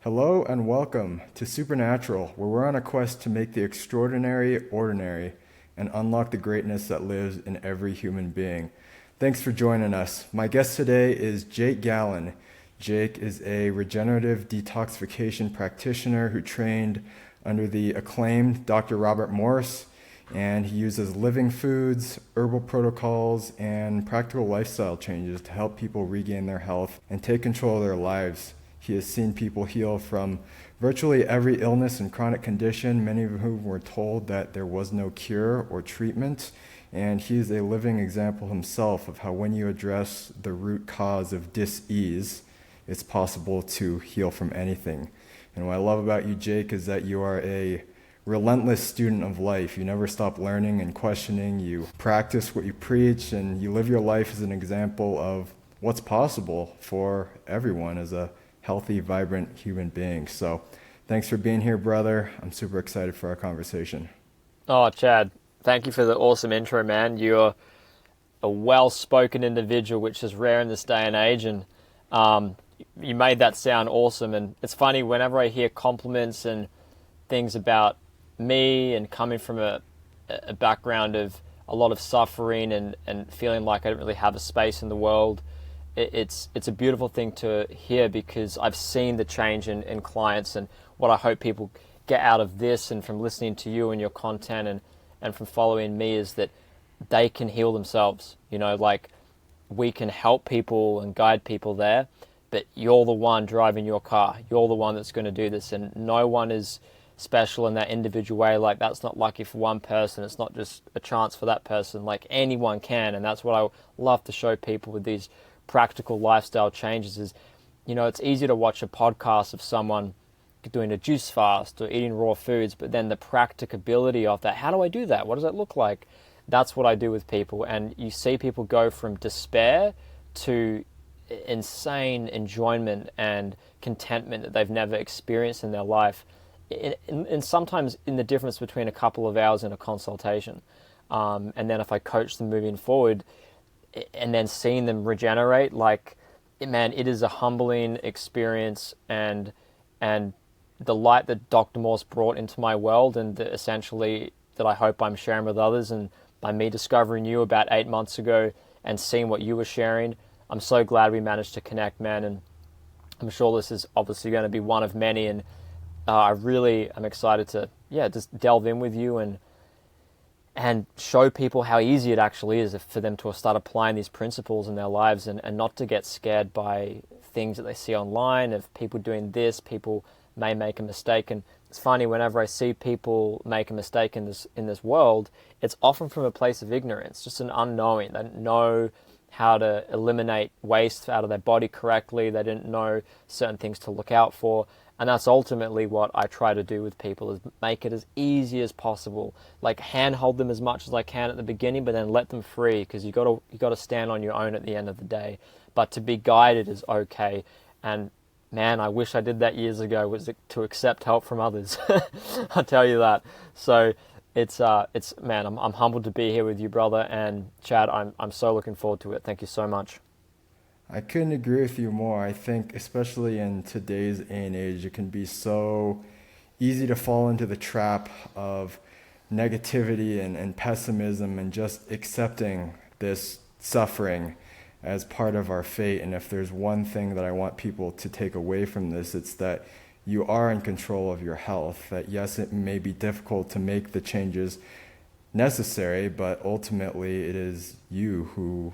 Hello and welcome to Supernatural, where we're on a quest to make the extraordinary ordinary and unlock the greatness that lives in every human being. Thanks for joining us. My guest today is Jake Gallen. Jake is a regenerative detoxification practitioner who trained under the acclaimed Dr. Robert Morse, and he uses living foods, herbal protocols, and practical lifestyle changes to help people regain their health and take control of their lives. He has seen people heal from virtually every illness and chronic condition, many of whom were told that there was no cure or treatment. And he is a living example himself of how when you address the root cause of dis-ease, it's possible to heal from anything. And what I love about you, Jake, is that you are a relentless student of life. You never stop learning and questioning. You practice what you preach, and you live your life as an example of what's possible for everyone as a healthy, vibrant human being. So thanks for being here, brother. I'm super excited for our conversation. Oh, Chad, thank you for the awesome intro, man. You're a well-spoken individual, which is rare in this day and age, and you made that sound awesome. And it's funny, whenever I hear compliments and things about me and coming from a background of a lot of suffering and feeling like I don't really have a space in the world, it's a beautiful thing to hear, because I've seen the change in clients, and what I hope people get out of this and from listening to you and your content and from following me is that they can heal themselves. You know, like, we can help people and guide people there, but you're the one driving your car. You're the one that's going to do this, and no one is special in that individual way. Like, that's not lucky for one person. It's not just a chance for that person. Like, anyone can, and that's what I love to show people with these practical lifestyle changes is, you know, it's easy to watch a podcast of someone doing a juice fast or eating raw foods, but then the practicability of that, how do I do that? What does that look like? That's what I do with people. And you see people go from despair to insane enjoyment and contentment that they've never experienced in their life. And sometimes in the difference between a couple of hours in a consultation. And then if I coach them moving forward, and then seeing them regenerate, like, man, it is a humbling experience, and the light that Dr. Morse brought into my world, and essentially that I hope I'm sharing with others, and by me discovering you about 8 months ago and seeing what you were sharing, I'm so glad we managed to connect, man, and I'm sure this is obviously going to be one of many, and I really am excited to, just delve in with you and show people how easy it actually is for them to start applying these principles in their lives, and not to get scared by things that they see online of people doing this. People may make a mistake, and it's funny, whenever I see people make a mistake in this world, it's often from a place of ignorance, just an unknowing. They don't know how to eliminate waste out of their body correctly. They didn't know certain things to look out for. And that's ultimately what I try to do with people, is make it as easy as possible. Like, handhold them as much as I can at the beginning, but then let them free, because you got to stand on your own at the end of the day. But to be guided is okay. And man, I wish I did that years ago, was to accept help from others. I'll tell you that. So it's man, I'm humbled to be here with you, brother. And Chad, I'm so looking forward to it. Thank you so much. I couldn't agree with you more. I think, especially in today's age, it can be so easy to fall into the trap of negativity and pessimism and just accepting this suffering as part of our fate. And if there's one thing that I want people to take away from this, it's that you are in control of your health. That yes, it may be difficult to make the changes necessary, but ultimately it is you who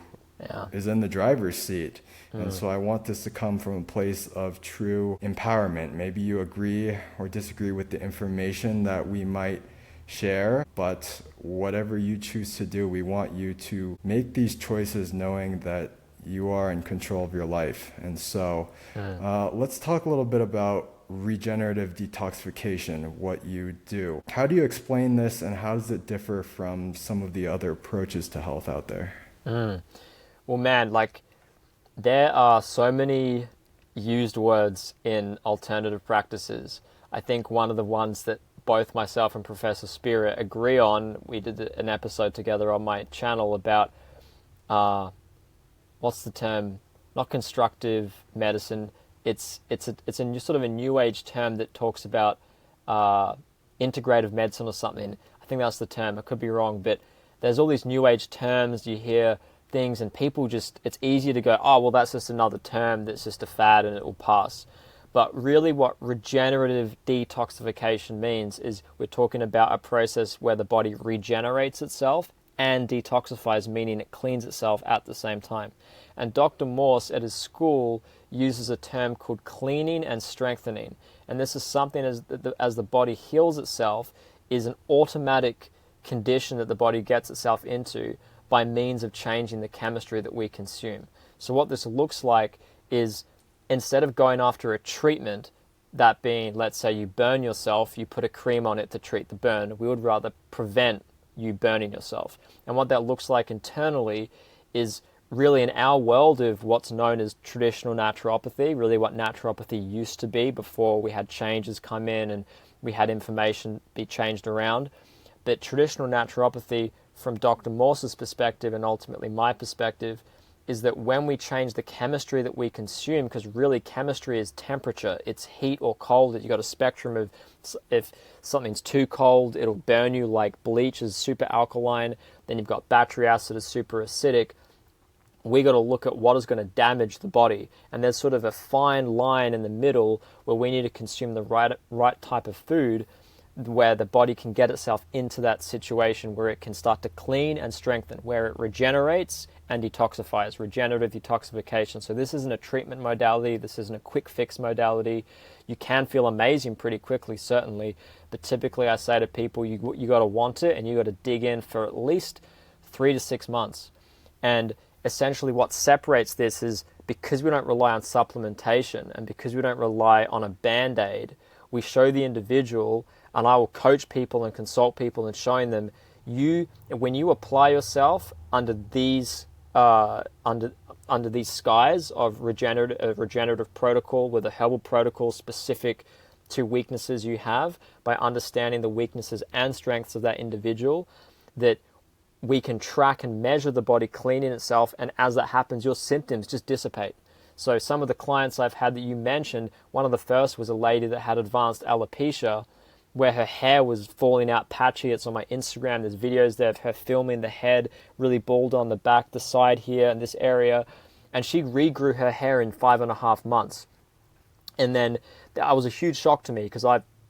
is in the driver's seat. And so I want this to come from a place of true empowerment. Maybe you agree or disagree with the information that we might share, but whatever you choose to do, we want you to make these choices knowing that you are in control of your life. And so let's talk a little bit about regenerative detoxification, what you do. How do you explain this, and how does it differ from some of the other approaches to health out there? Well, man, like, there are so many used words in alternative practices. I think one of the ones that both myself and Professor Spirit agree on, we did an episode together on my channel about, what's the term? Not constructive medicine, it's a new, sort of a new age term that talks about integrative medicine or something. I think that's the term. I could be wrong, but there's all these new age terms. You hear things and people just, it's easier to go, oh, well, that's just another term that's just a fad and it will pass. But really what regenerative detoxification means is we're talking about a process where the body regenerates itself and detoxifies, meaning it cleans itself at the same time. And Dr. Morse at his school uses a term called cleaning and strengthening. And this is something as the body heals itself is an automatic condition that the body gets itself into by means of changing the chemistry that we consume. So what this looks like is instead of going after a treatment, that being, let's say you burn yourself, you put a cream on it to treat the burn, we would rather prevent you burning yourself. And what that looks like internally is really in our world of what's known as traditional naturopathy, really what naturopathy used to be before we had changes come in and we had information be changed around. But traditional naturopathy, from Dr. Morse's perspective and ultimately my perspective, is that when we change the chemistry that we consume, because really chemistry is temperature, it's heat or cold. You've got a spectrum of, if something's too cold, it'll burn you, like bleach is super alkaline. Then you've got battery acid is super acidic. We got to look at what is going to damage the body. And there's sort of a fine line in the middle where we need to consume the right type of food where the body can get itself into that situation where it can start to clean and strengthen, where it regenerates and detoxifies, regenerative detoxification. So this isn't a treatment modality, this isn't a quick fix modality. You can feel amazing pretty quickly, certainly, but typically I say to people, you got to want it and you got to dig in for at least 3 to 6 months. And essentially what separates this is because we don't rely on supplementation and because we don't rely on a band-aid, we show the individual, and I will coach people and consult people and showing them, when you apply yourself under these skies of regenerative protocol with a herbal protocol specific to weaknesses you have, by understanding the weaknesses and strengths of that individual, that we can track and measure the body cleaning itself, and as that happens, your symptoms just dissipate. So some of the clients I've had that you mentioned, one of the first was a lady that had advanced alopecia, where her hair was falling out patchy. It's on my Instagram. There's videos there of her filming the head really bald on the back, the side here, and this area. And she regrew her hair in 5.5 months. And then that was a huge shock to me because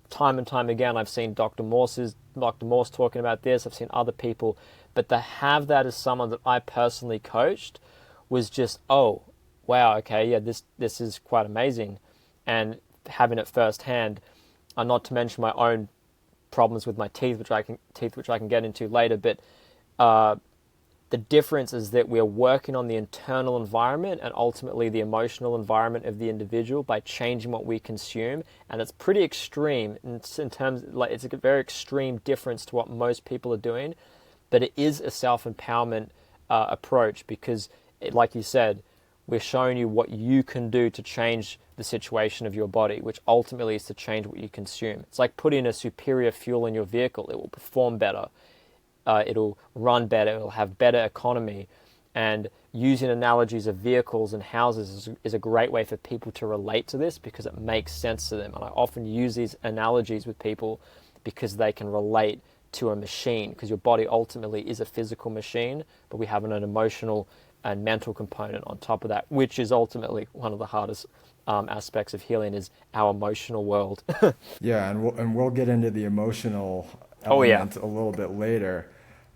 time and time again, I've seen Dr. Morse talking about this. I've seen other people. But to have that as someone that I personally coached was just, oh, wow, okay, yeah, this is quite amazing. And having it firsthand, not to mention my own problems with my teeth, which I can get into later. But the difference is that we're working on the internal environment and ultimately the emotional environment of the individual by changing what we consume, and it's pretty extreme in terms, like it's a very extreme difference to what most people are doing, but it is a self-empowerment approach because, like you said, we're showing you what you can do to change the situation of your body, which ultimately is to change what you consume. It's like putting a superior fuel in your vehicle. It will perform better. It'll run better. It'll have better economy. And using analogies of vehicles and houses is a great way for people to relate to this because it makes sense to them. And I often use these analogies with people because they can relate to a machine, because your body ultimately is a physical machine, but we have an emotional and mental component on top of that, which is ultimately one of the hardest aspects of healing, is our emotional world. Yeah, and we'll get into the emotional element a little bit later.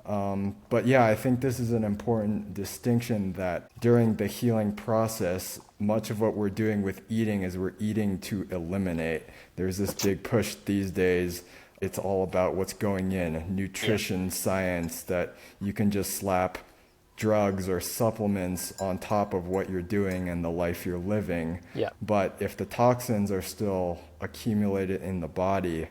But yeah, I think this is an important distinction that during the healing process, much of what we're doing with eating is we're eating to eliminate. There's this big push these days. It's all about what's going in, nutrition science, that you can just slap drugs or supplements on top of what you're doing and the life you're living. Yeah. But if the toxins are still accumulated in the body,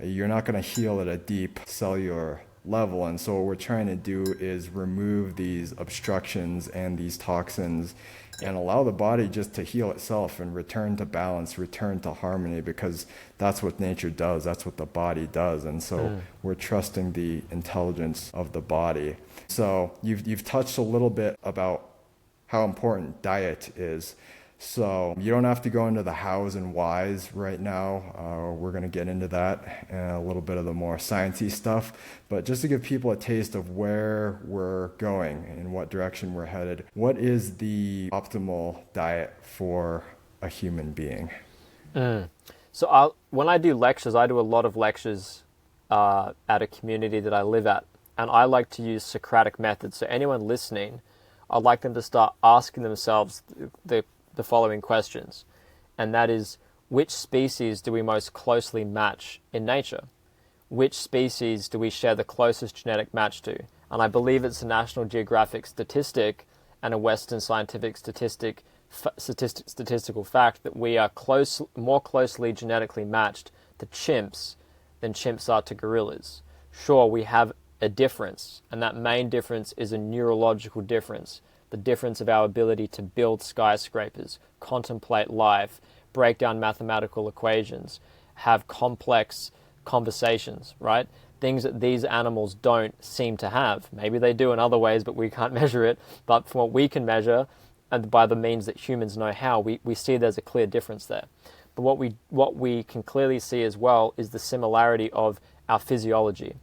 you're not going to heal at a deep cellular level. And so what we're trying to do is remove these obstructions and these toxins and allow the body just to heal itself and return to balance, return to harmony, because that's what nature does. That's what the body does. And so we're trusting the intelligence of the body. So you've touched a little bit about how important diet is. So you don't have to go into the hows and whys right now. We're going to get into that and a little bit of the more sciencey stuff, but just to give people a taste of where we're going and what direction we're headed. What is the optimal diet for a human being? So when I do lectures, I do a lot of lectures at a community that I live at, and I like to use Socratic methods. So anyone listening, I'd like them to start asking themselves the following questions, and that is, which species do we most closely match in nature? Which species do we share the closest genetic match to? And I believe it's a National Geographic statistic and a Western scientific statistical fact that we are more closely genetically matched to chimps than chimps are to gorillas. Sure, we have a difference, and that main difference is a neurological difference. The difference of our ability to build skyscrapers, contemplate life, break down mathematical equations, have complex conversations, right? Things that these animals don't seem to have. Maybe they do in other ways, but we can't measure it. But from what we can measure, and by the means that humans know how, we see there's a clear difference there. But what we can clearly see as well is the similarity of our physiology.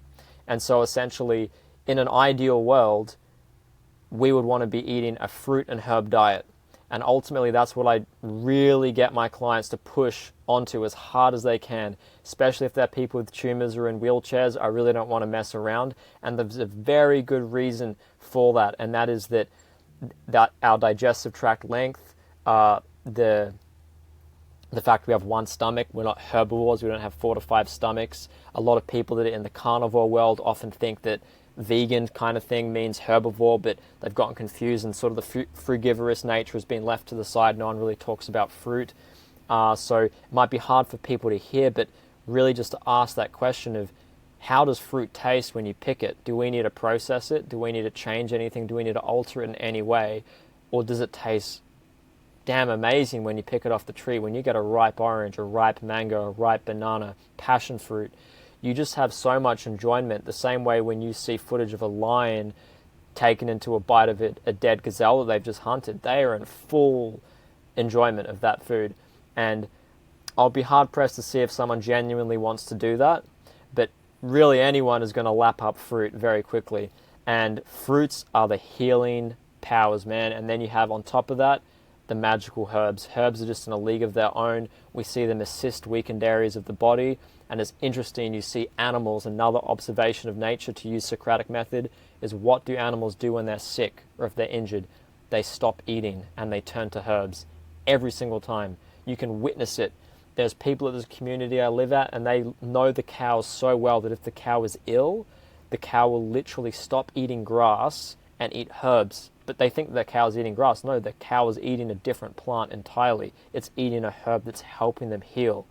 And so essentially, in an ideal world, we would want to be eating a fruit and herb diet. And ultimately, that's what I really get my clients to push onto as hard as they can, especially if they're people with tumors or in wheelchairs. I really don't want to mess around. And there's a very good reason for that, and that is that our digestive tract length, the fact we have one stomach, we're not herbivores, we don't have 4 to 5 stomachs. A lot of people that are in the carnivore world often think that vegan kind of thing means herbivore, but they've gotten confused, and sort of the frugivorous nature has been left to the side. No one really talks about fruit. So it might be hard for people to hear, but really just to ask that question of, how does fruit taste when you pick it? Do we need to process it? Do we need to change anything? Do we need to alter it in any way? Or does it taste damn amazing when you pick it off the tree? When you get a ripe orange, a ripe mango, a ripe banana, passion fruit, you just have so much enjoyment. The same way when you see footage of a lion taken into a bite of a dead gazelle that they've just hunted, they are in full enjoyment of that food. And I'll be hard pressed to see if someone genuinely wants to do that, but really anyone is going to lap up fruit very quickly. And fruits are the healing powers, man. And then you have on top of that the magical herbs. Herbs are just in a league of their own. We see them assist weakened areas of the body. And it's interesting, you see animals. Another observation of nature, to use Socratic method, is what do animals do when they're sick or if they're injured? They stop eating and they turn to herbs every single time. You can witness it. There's people at this community I live at, and they know the cows so well that if the cow is ill, the cow will literally stop eating grass and eat herbs. But they think the cow is eating grass. No, the cow is eating a different plant entirely. It's eating a herb that's helping them heal.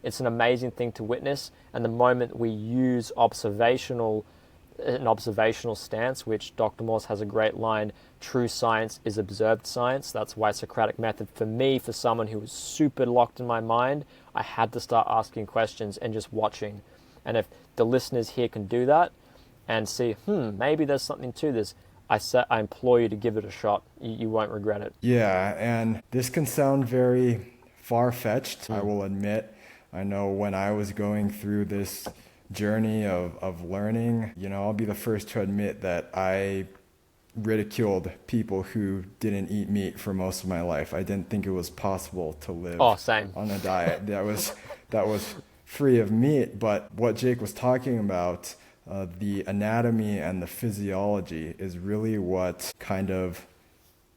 It's an amazing thing to witness, and the moment we use an observational stance, which Dr. Morse has a great line, true science is observed science. That's why Socratic method, for me, for someone who was super locked in my mind, I had to start asking questions and just watching. And if the listeners here can do that and see, maybe there's something to this, I implore you to give it a shot. You won't regret it. Yeah, and this can sound very far-fetched, I will admit. I know when I was going through this journey of learning, I'll be the first to admit that I ridiculed people who didn't eat meat for most of my life. I didn't think it was possible to live on a diet that was free of meat. But what Jake was talking about, the anatomy and the physiology, is really what kind of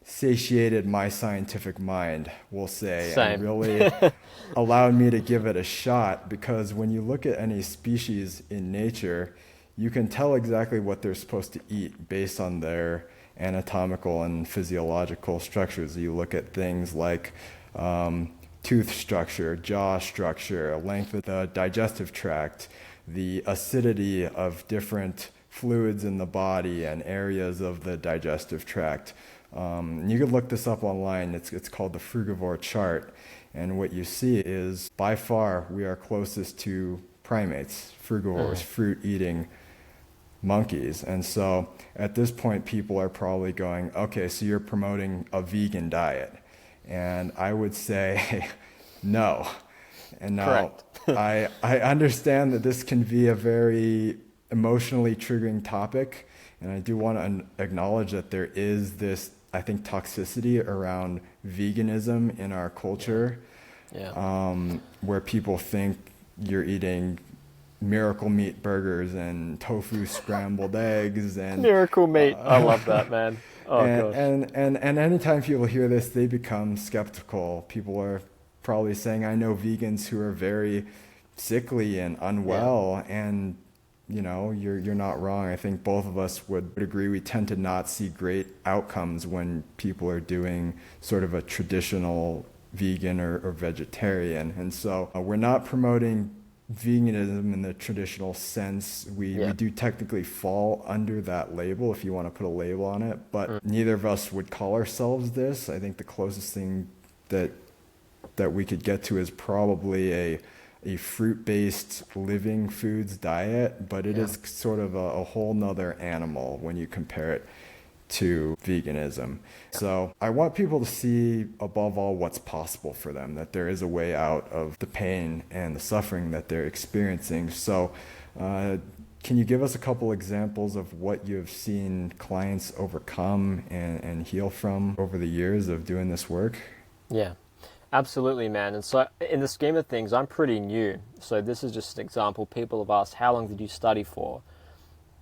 satiated my scientific mind, we'll say, and really allowed me to give it a shot. Because when you look at any species in nature, you can tell exactly what they're supposed to eat based on their anatomical and physiological structures. You look at things like tooth structure, jaw structure, length of the digestive tract, the acidity of different fluids in the body and areas of the digestive tract. You could look this up online. It's called the frugivore chart. And what you see is, by far, we are closest to primates, frugivores, fruit-eating monkeys. And so at this point, people are probably going, okay, so you're promoting a vegan diet. And I would say no. And now Correct. I understand that this can be a very emotionally triggering topic. And I do want to acknowledge that there is this, I think, toxicity around veganism in our Yeah. culture, Yeah. where people think you're eating miracle meat burgers and tofu scrambled eggs and Miracle meat. I love that, man. Oh gosh. and anytime people hear this, they become skeptical. People are probably saying, I know vegans who are very sickly and Yeah. unwell, and you're not wrong. I think both of us would agree we tend to not see great outcomes when people are doing sort of a traditional vegan or vegetarian. And so we're not promoting veganism in the traditional sense. We Yeah. do technically fall under that label if you want to put a label on it, but neither of us would call ourselves this. I think the closest thing that we could get to is probably a fruit-based living foods diet, but it Yeah. is sort of a whole nother animal when you compare it to veganism. So I want people to see above all what's possible for them, that there is a way out of the pain and the suffering that they're experiencing. So can you give us a couple examples of what you've seen clients overcome and heal from over the years of doing this work? Yeah. Absolutely, man. And so, in the scheme of things, I'm pretty new. So, this is just an example. People have asked, how long did you study for?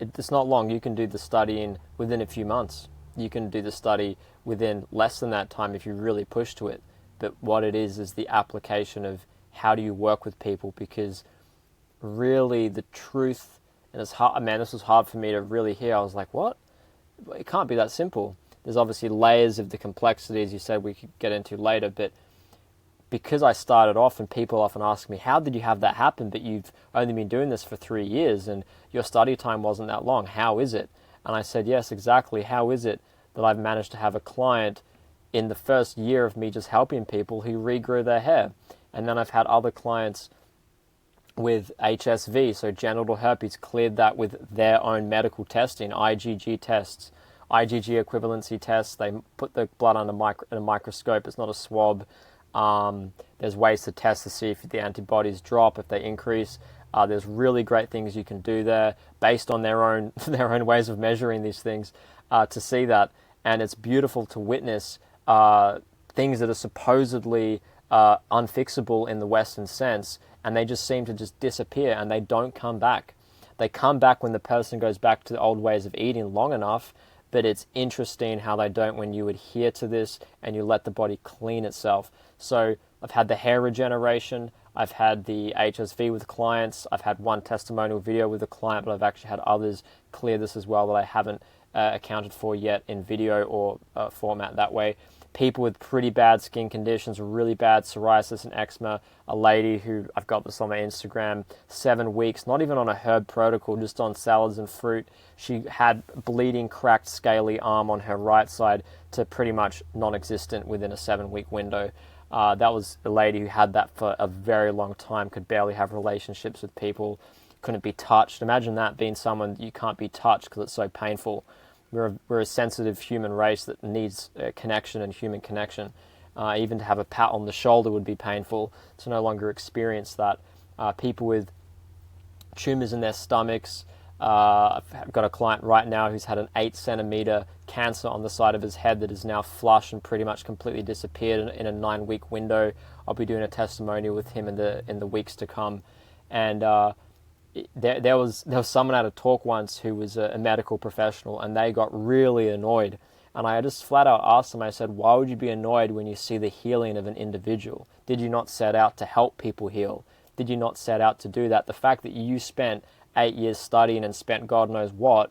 It's not long. You can do the study within a few months. You can do the study within less than that time if you really push to it. But what it is the application of how do you work with people, because really the truth, and it's hard, man, this was hard for me to really hear. I was like, what? It can't be that simple. There's obviously layers of the complexity, as you said, we could get into later, but because I started off, and people often ask me, how did you have that happen? But you've only been doing this for 3 years and your study time wasn't that long. How is it? And I said, yes, exactly. How is it that I've managed to have a client in the first year of me just helping people who regrew their hair? And then I've had other clients with HSV, so genital herpes, cleared that with their own medical testing, IgG tests, IgG equivalency tests. They put the blood under a microscope. It's not a swab. There's ways to test to see if the antibodies drop, if they increase. There's really great things you can do there based on their own their own ways of measuring these things to see that. And it's beautiful to witness things that are supposedly unfixable in the Western sense, and they just seem to just disappear and they don't come back. They come back when the person goes back to the old ways of eating long enough, but it's interesting how they don't when you adhere to this and you let the body clean itself. So I've had the hair regeneration, I've had the HSV with clients, I've had one testimonial video with a client, but I've actually had others clear this as well that I haven't accounted for yet in video or format that way. People with pretty bad skin conditions, really bad psoriasis and eczema. A lady who, I've got this on my Instagram, 7 weeks, not even on a herb protocol, just on salads and fruit. She had bleeding, cracked, scaly arm on her right side to pretty much non-existent within a 7-week window. That was a lady who had that for a very long time, could barely have relationships with people, couldn't be touched. Imagine that, being someone you can't be touched because it's so painful. We're a sensitive human race that needs connection and human connection. Even to have a pat on the shoulder would be painful. To no longer experience that. People with tumors in their stomachs. I've got a client right now who's had an 8-centimeter cancer on the side of his head that is now flush and pretty much completely disappeared in a 9-week window. I'll be doing a testimonial with him in the weeks to come. And there was someone at a talk once who was a medical professional, and they got really annoyed. And I just flat out asked them, I said, why would you be annoyed when you see the healing of an individual? Did you not set out to help people heal? Did you not set out to do that? The fact that you spent 8 years studying and spent God knows what,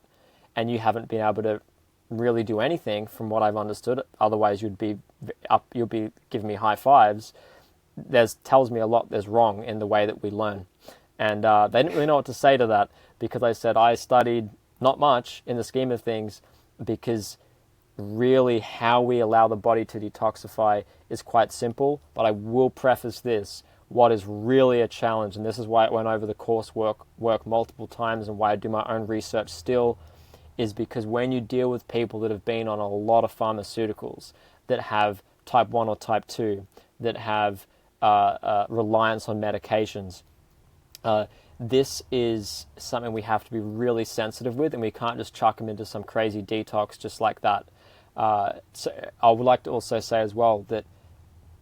and you haven't been able to really do anything from what I've understood, otherwise you'll be giving me high fives, tells me a lot there's wrong in the way that we learn. And they didn't really know what to say to that, because I said I studied not much in the scheme of things, because really how we allow the body to detoxify is quite simple. But I will preface this, what is really a challenge, and this is why I went over the course work multiple times and why I do my own research still, is because when you deal with people that have been on a lot of pharmaceuticals, that have type 1 or type 2, that have reliance on medications. This is something we have to be really sensitive with, and we can't just chuck them into some crazy detox just like that. So I would like to also say as well that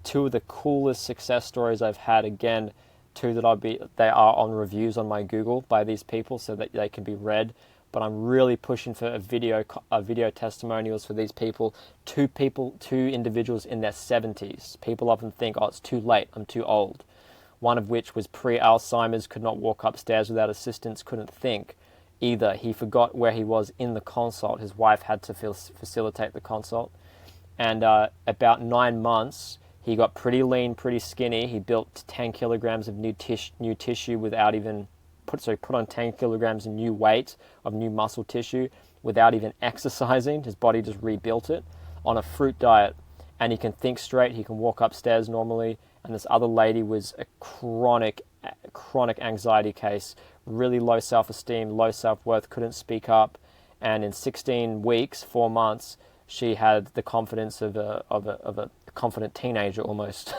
two of the coolest success stories I've had, again, two that they are on reviews on my Google by these people so that they can be read, but I'm really pushing for a video testimonials for these people. Two individuals in their 70s. People often think, oh, it's too late, I'm too old. One of which was pre-Alzheimer's, could not walk upstairs without assistance, couldn't think either. He forgot where he was in the consult. His wife had to facilitate the consult. And about 9 months, he got pretty lean, pretty skinny. He built 10 kilograms of new tissue without even, put on 10 kilograms of new weight, of new muscle tissue, without even exercising. His body just rebuilt it on a fruit diet. And he can think straight, he can walk upstairs normally. And this other lady was a chronic anxiety case, really low self-esteem, low self-worth, couldn't speak up. And in 16 weeks, 4 months, she had the confidence of a confident teenager almost.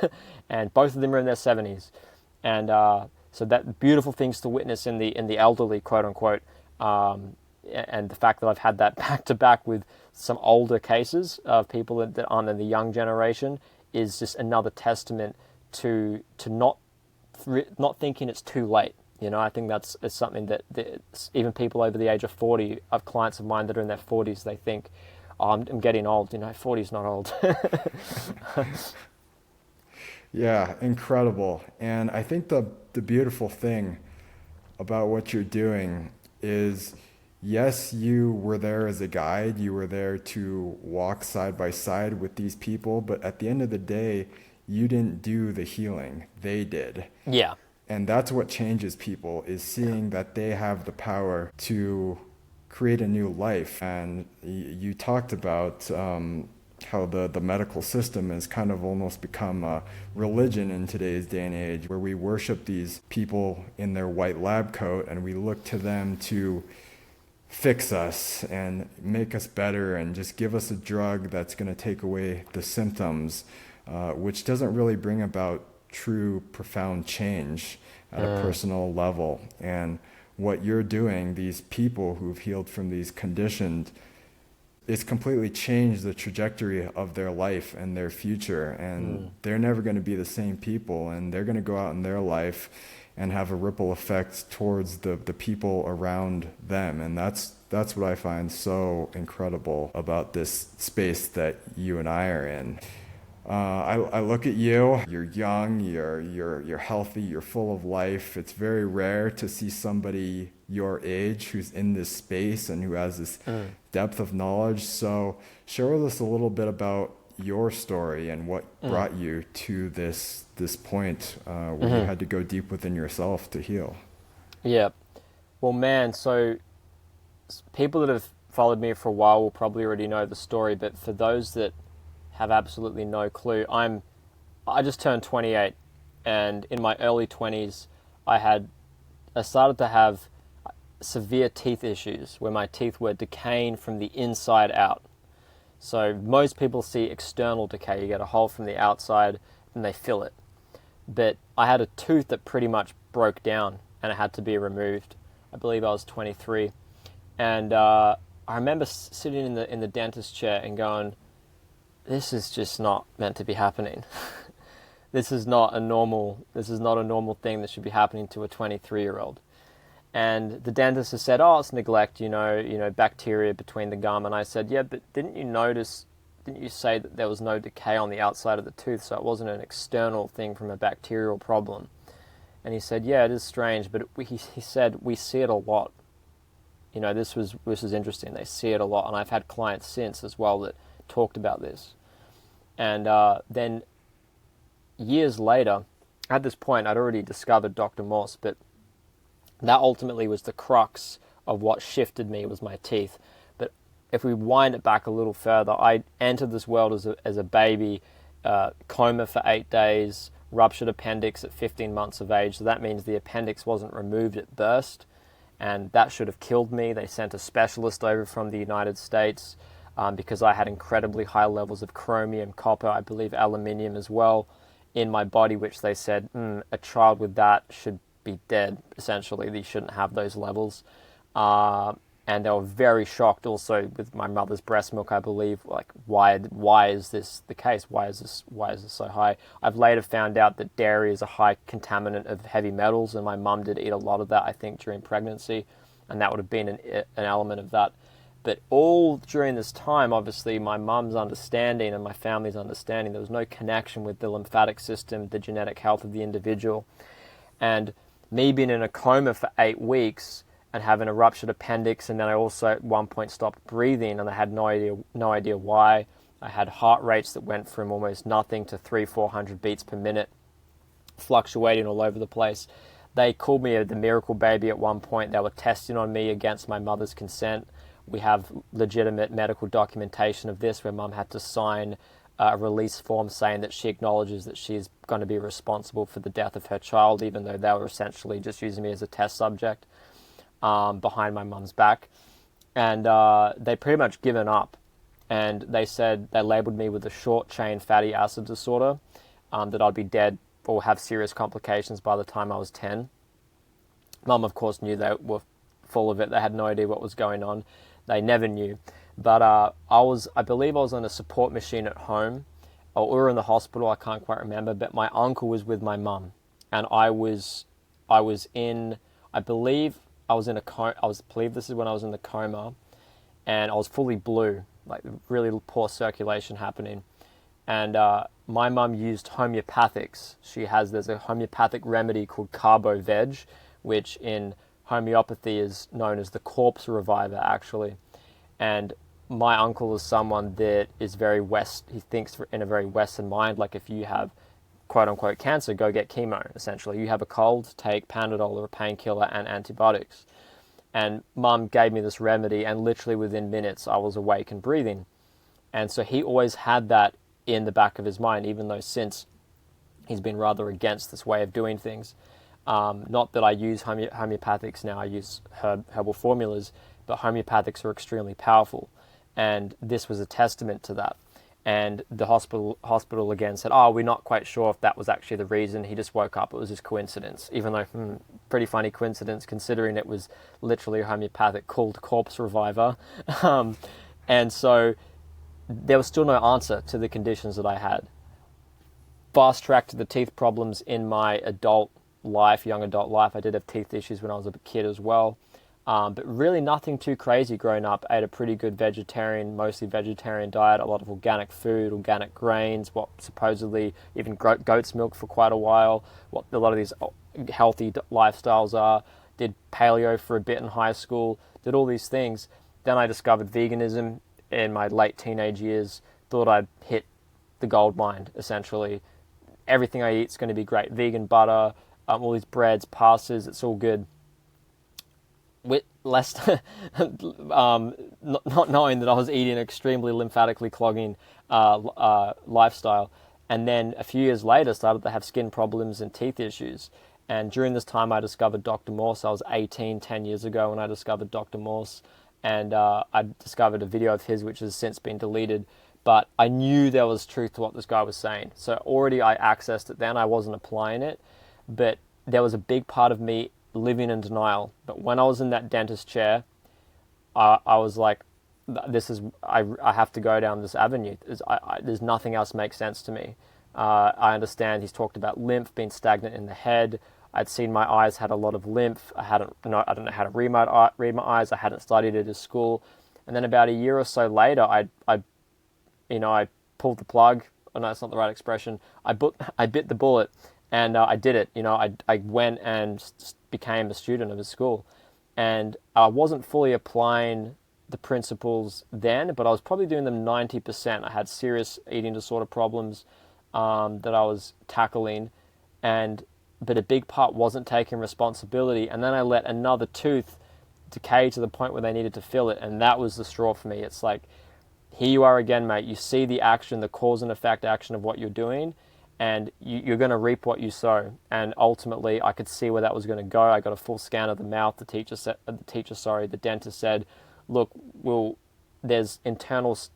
And both of them are in their 70s. And so that beautiful things to witness in the elderly, quote unquote. And the fact that I've had that back to back with some older cases of people that aren't in the young generation is just another testament to not thinking it's too late. You know, I think that's something that even people over the age of 40, of clients of mine that are in their 40s, they think, oh, I'm getting old. You know, 40 is not old. Yeah, incredible. And I think the beautiful thing about what you're doing is, yes, you were there as a guide, you were there to walk side by side with these people, but at the end of the day, you didn't do the healing, they did. Yeah. And that's what changes people, is seeing that they have the power to create a new life. And you talked about how the medical system has kind of almost become a religion in today's day and age, where we worship these people in their white lab coat and we look to them to fix us and make us better and just give us a drug that's going to take away the symptoms, which doesn't really bring about true profound change at a personal level. And what you're doing, these people who've healed from these conditions, it's completely changed the trajectory of their life and their future. And they're never going to be the same people, and they're going to go out in their life and have a ripple effect towards the people around them. And that's what I find so incredible about this space that you and I are in. I look at you, you're young, you're healthy, you're full of life. It's very rare to see somebody your age who's in this space and who has this depth of knowledge. So share with us a little bit about your story and what brought you to this point where you had to go deep within yourself to heal. Yeah. Well, man, so people that have followed me for a while will probably already know the story, but for those that have absolutely no clue, I just turned 28, and in my early 20s, I started to have severe teeth issues where my teeth were decaying from the inside out. So most people see external decay. You get a hole from the outside and they fill it. But I had a tooth that pretty much broke down and it had to be removed. I believe I was 23. And I remember sitting in the dentist chair and going, this is just not meant to be happening. This is not a normal thing that should be happening to a 23-year-old. And the dentist has said, oh, it's neglect, bacteria between the gum. And I said, yeah, but didn't you say that there was no decay on the outside of the tooth, so it wasn't an external thing from a bacterial problem? And he said, yeah, it is strange, but he said, we see it a lot. This was interesting. They see it a lot. And I've had clients since as well that talked about this. And then years later, at this point, I'd already discovered Dr. Morse, but that ultimately was the crux of what shifted me, was my teeth. But if we wind it back a little further, I entered this world as a baby, coma for 8 days, ruptured appendix at 15 months of age. So that means the appendix wasn't removed, it burst, and that should have killed me. They sent a specialist over from the United States. because I had incredibly high levels of chromium, copper, I believe aluminium as well in my body, which they said a child with that should be dead, essentially. They shouldn't have those levels. And they were very shocked also with my mother's breast milk, I believe, like why is this the case? Why is this so high? I've later found out that dairy is a high contaminant of heavy metals, and my mum did eat a lot of that, I think, during pregnancy, and that would have been an element of that. But all during this time, obviously, my mum's understanding and my family's understanding, there was no connection with the lymphatic system, the genetic health of the individual. And me being in a coma for 8 weeks and having a ruptured appendix, and then I also at one point stopped breathing, and I had no idea why. I had heart rates that went from almost nothing to 300-400 beats per minute, fluctuating all over the place. They called me the miracle baby at one point. They were testing on me against my mother's consent. We have legitimate medical documentation of this, where mum had to sign a release form saying that she acknowledges that she's going to be responsible for the death of her child, even though they were essentially just using me as a test subject behind my mum's back. And they pretty much given up. And they said, they labeled me with a short chain fatty acid disorder, that I'd be dead or have serious complications by the time I was 10. Mum, of course, knew they were full of it. They had no idea what was going on. They never knew. But I believe I was on a support machine at home, or we were in the hospital, I can't quite remember, but my uncle was with my mum. And I believe this is when I was in the coma, and I was fully blue, like really poor circulation happening. And my mum used homeopathics. There's a homeopathic remedy called carbo-veg, which in homeopathy is known as the corpse reviver, actually. And my uncle is someone that is he thinks in a very Western mind, like if you have quote-unquote cancer, go get chemo, essentially. You have a cold, take Panadol or a painkiller and antibiotics. And mum gave me this remedy, and literally within minutes I was awake and breathing. And so he always had that in the back of his mind, even though since he's been rather against this way of doing things. Not that I use homeopathics now, I use herbal formulas, but homeopathics are extremely powerful. And this was a testament to that. And the hospital again said, we're not quite sure if that was actually the reason. He just woke up. It was just coincidence. Even though, pretty funny coincidence, considering it was literally a homeopathic called corpse reviver. And so there was still no answer to the conditions that I had. Fast track to the teeth problems in my young adult life. I did have teeth issues when I was a kid as well. But really nothing too crazy growing up. I ate a pretty good mostly vegetarian diet, a lot of organic food, organic grains, what supposedly even goat's milk for quite a while, what a lot of these healthy lifestyles are. Did paleo for a bit in high school, did all these things. Then I discovered veganism in my late teenage years, thought I'd hit the gold mine, essentially. Everything I eat is going to be great. Vegan butter, all these breads, pastas, it's all good. With less, not knowing that I was eating an extremely lymphatically clogging lifestyle. And then a few years later, started to have skin problems and teeth issues. And during this time, I discovered Dr. Morse. I was 18, 10 years ago when I discovered Dr. Morse. And I discovered a video of his, which has since been deleted. But I knew there was truth to what this guy was saying. So already I accessed it then. I wasn't applying it. But there was a big part of me living in denial. But when I was in that dentist chair, I was like, I have to go down this avenue. There's nothing else makes sense to me. I understand he's talked about lymph being stagnant in the head. I'd seen my eyes had a lot of lymph. I don't know how to read my eyes. I hadn't studied it at school. And then about a year or so later, I pulled the plug. Oh no, that's not the right expression. I bit the bullet, and I did it. I went and became a student of his school, and I wasn't fully applying the principles then, but I was probably doing them 90%. I had serious eating disorder problems that I was tackling, but a big part wasn't taking responsibility. And then I let another tooth decay to the point where they needed to fill it, and that was the straw for me. It's like, here you are again, mate. You see the action, the cause and effect action of what you're doing, and you're going to reap what you sow. And ultimately, I could see where that was going to go. I got a full scan of the mouth. The dentist said, look, we'll there's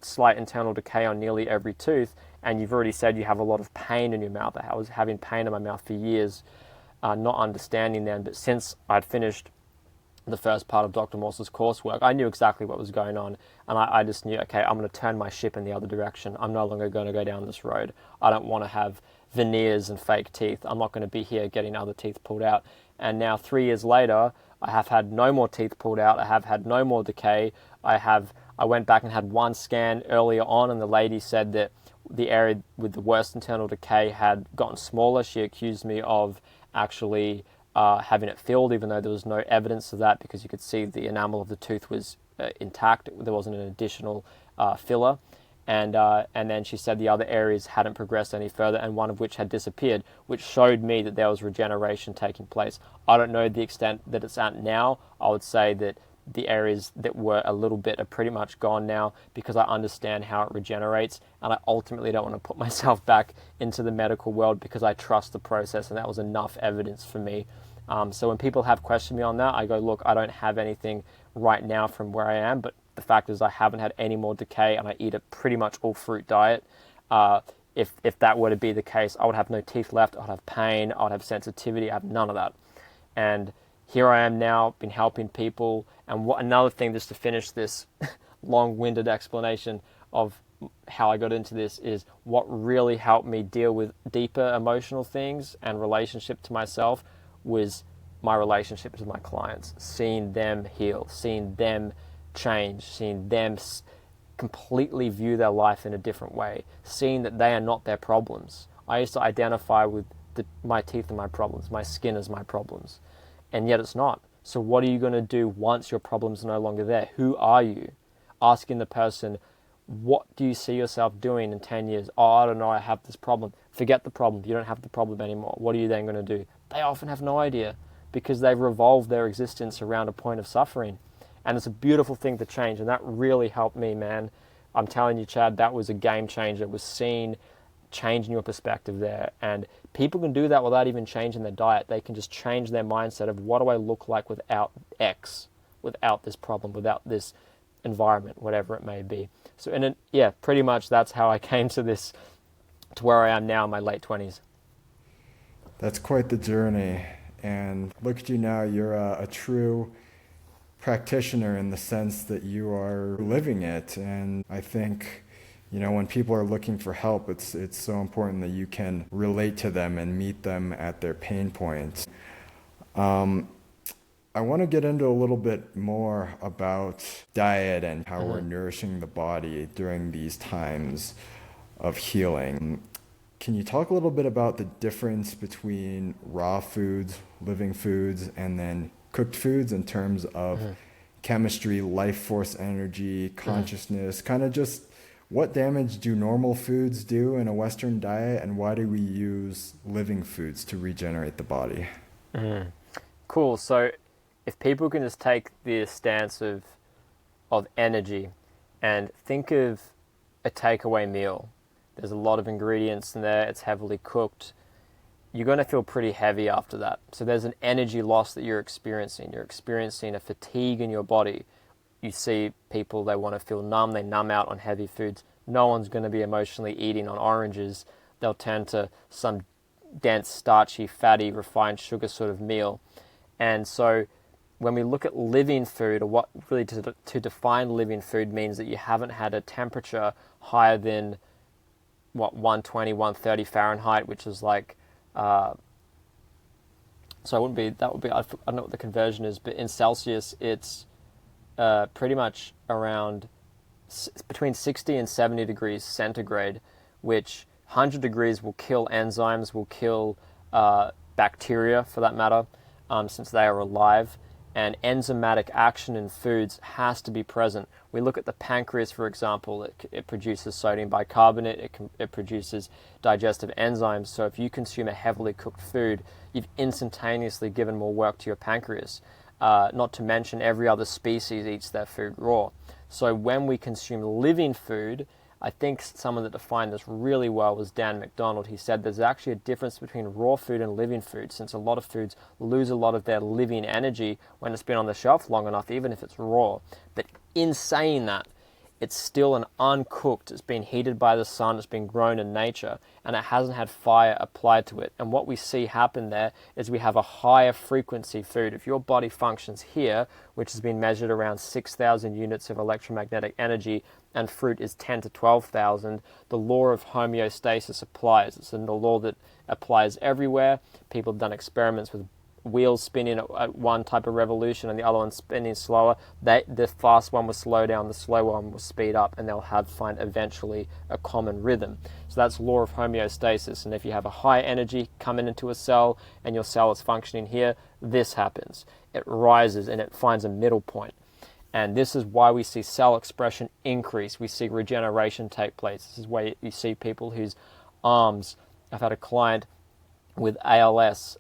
slight internal decay on nearly every tooth, and you've already said you have a lot of pain in your mouth. I was having pain in my mouth for years, not understanding then, but since I'd finished the first part of Dr. Morse's coursework, I knew exactly what was going on, and I just knew, okay, I'm going to turn my ship in the other direction. I'm no longer going to go down this road. I don't want to have veneers and fake teeth. I'm not going to be here getting other teeth pulled out. And now 3 years later, I have had no more teeth pulled out. I have had no more decay. I went back and had one scan earlier on, and the lady said that the area with the worst internal decay had gotten smaller. She accused me of actually having it filled, even though there was no evidence of that, because you could see the enamel of the tooth was intact. There wasn't an additional filler. And then she said the other areas hadn't progressed any further, and one of which had disappeared, which showed me that there was regeneration taking place. I don't know the extent that it's at now. I would say that the areas that were a little bit are pretty much gone now, because I understand how it regenerates, and I ultimately don't want to put myself back into the medical world, because I trust the process, and that was enough evidence for me. So when people have questioned me on that, I go, look, I don't have anything right now from where I am, but the fact is I haven't had any more decay, and I eat a pretty much all fruit diet. If that were to be the case, I would have no teeth left, I'd have pain, I'd have sensitivity, I have none of that. And here I am now, been helping people. And another thing, just to finish this long-winded explanation of how I got into this, is what really helped me deal with deeper emotional things and relationship to myself was my relationship with my clients, seeing them heal, seeing them change, seeing them completely view their life in a different way, seeing that they are not their problems. I used to identify with my teeth are my problems, my skin is my problems, and yet it's not. So what are you going to do once your problem's no longer there? Who are you? Asking the person, what do you see yourself doing in 10 years? Oh, I don't know, I have this problem. Forget the problem. You don't have the problem anymore. What are you then going to do? They often have no idea, because they've revolved their existence around a point of suffering. And it's a beautiful thing to change, and that really helped me, man. I'm telling you, Chad, that was a game changer. It was seeing change in your perspective there. And people can do that without even changing their diet. They can just change their mindset of, what do I look like without X, without this problem, without this environment, whatever it may be. So, pretty much that's how I came to where I am now in my late 20s. That's quite the journey. And look at you now, you're a true practitioner in the sense that you are living it. And I think, when people are looking for help, it's so important that you can relate to them and meet them at their pain points. I want to get into a little bit more about diet and how we're nourishing the body during these times of healing. Can you talk a little bit about the difference between raw foods, living foods, and then cooked foods in terms of chemistry, life force energy, consciousness, kind of just what damage do normal foods do in a Western diet, and why do we use living foods to regenerate the body? Cool. So if people can just take the stance of energy and think of a takeaway meal, there's a lot of ingredients in there, it's heavily cooked, you're going to feel pretty heavy after that. So there's an energy loss that you're experiencing. You're experiencing a fatigue in your body. You see people, they want to feel numb, they numb out on heavy foods. No one's going to be emotionally eating on oranges. They'll turn to some dense, starchy, fatty, refined sugar sort of meal. And so when we look at living food, or what really to define living food means that you haven't had a temperature higher than 120, 130 Fahrenheit, which is like, so it wouldn't be, that would be, I don't know what the conversion is, but in Celsius, it's pretty much around between 60 and 70 degrees centigrade, which 100 degrees will kill enzymes, will kill bacteria for that matter, since they are alive. And enzymatic action in foods has to be present. We look at the pancreas, for example, it produces sodium bicarbonate, it produces digestive enzymes. So if you consume a heavily cooked food, you've instantaneously given more work to your pancreas. Not to mention every other species eats their food raw. So when we consume living food, I think someone that defined this really well was Dan McDonald. He said there's actually a difference between raw food and living food, since a lot of foods lose a lot of their living energy when it's been on the shelf long enough, even if it's raw. But in saying that, it's still an uncooked, it's been heated by the sun, it's been grown in nature, and it hasn't had fire applied to it. And what we see happen there is we have a higher frequency food. If your body functions here, which has been measured around 6,000 units of electromagnetic energy, and fruit is 10 to 12,000, the law of homeostasis applies. It's a law that applies everywhere. People have done experiments with wheels spinning at one type of revolution and the other one spinning slower. The fast one will slow down, the slow one will speed up, and they'll find eventually a common rhythm. So that's law of homeostasis. And if you have a high energy coming into a cell and your cell is functioning here, this happens. It rises and it finds a middle point. And this is why we see cell expression increase. We see regeneration take place. This is where you see people whose arms, I've had a client with ALS,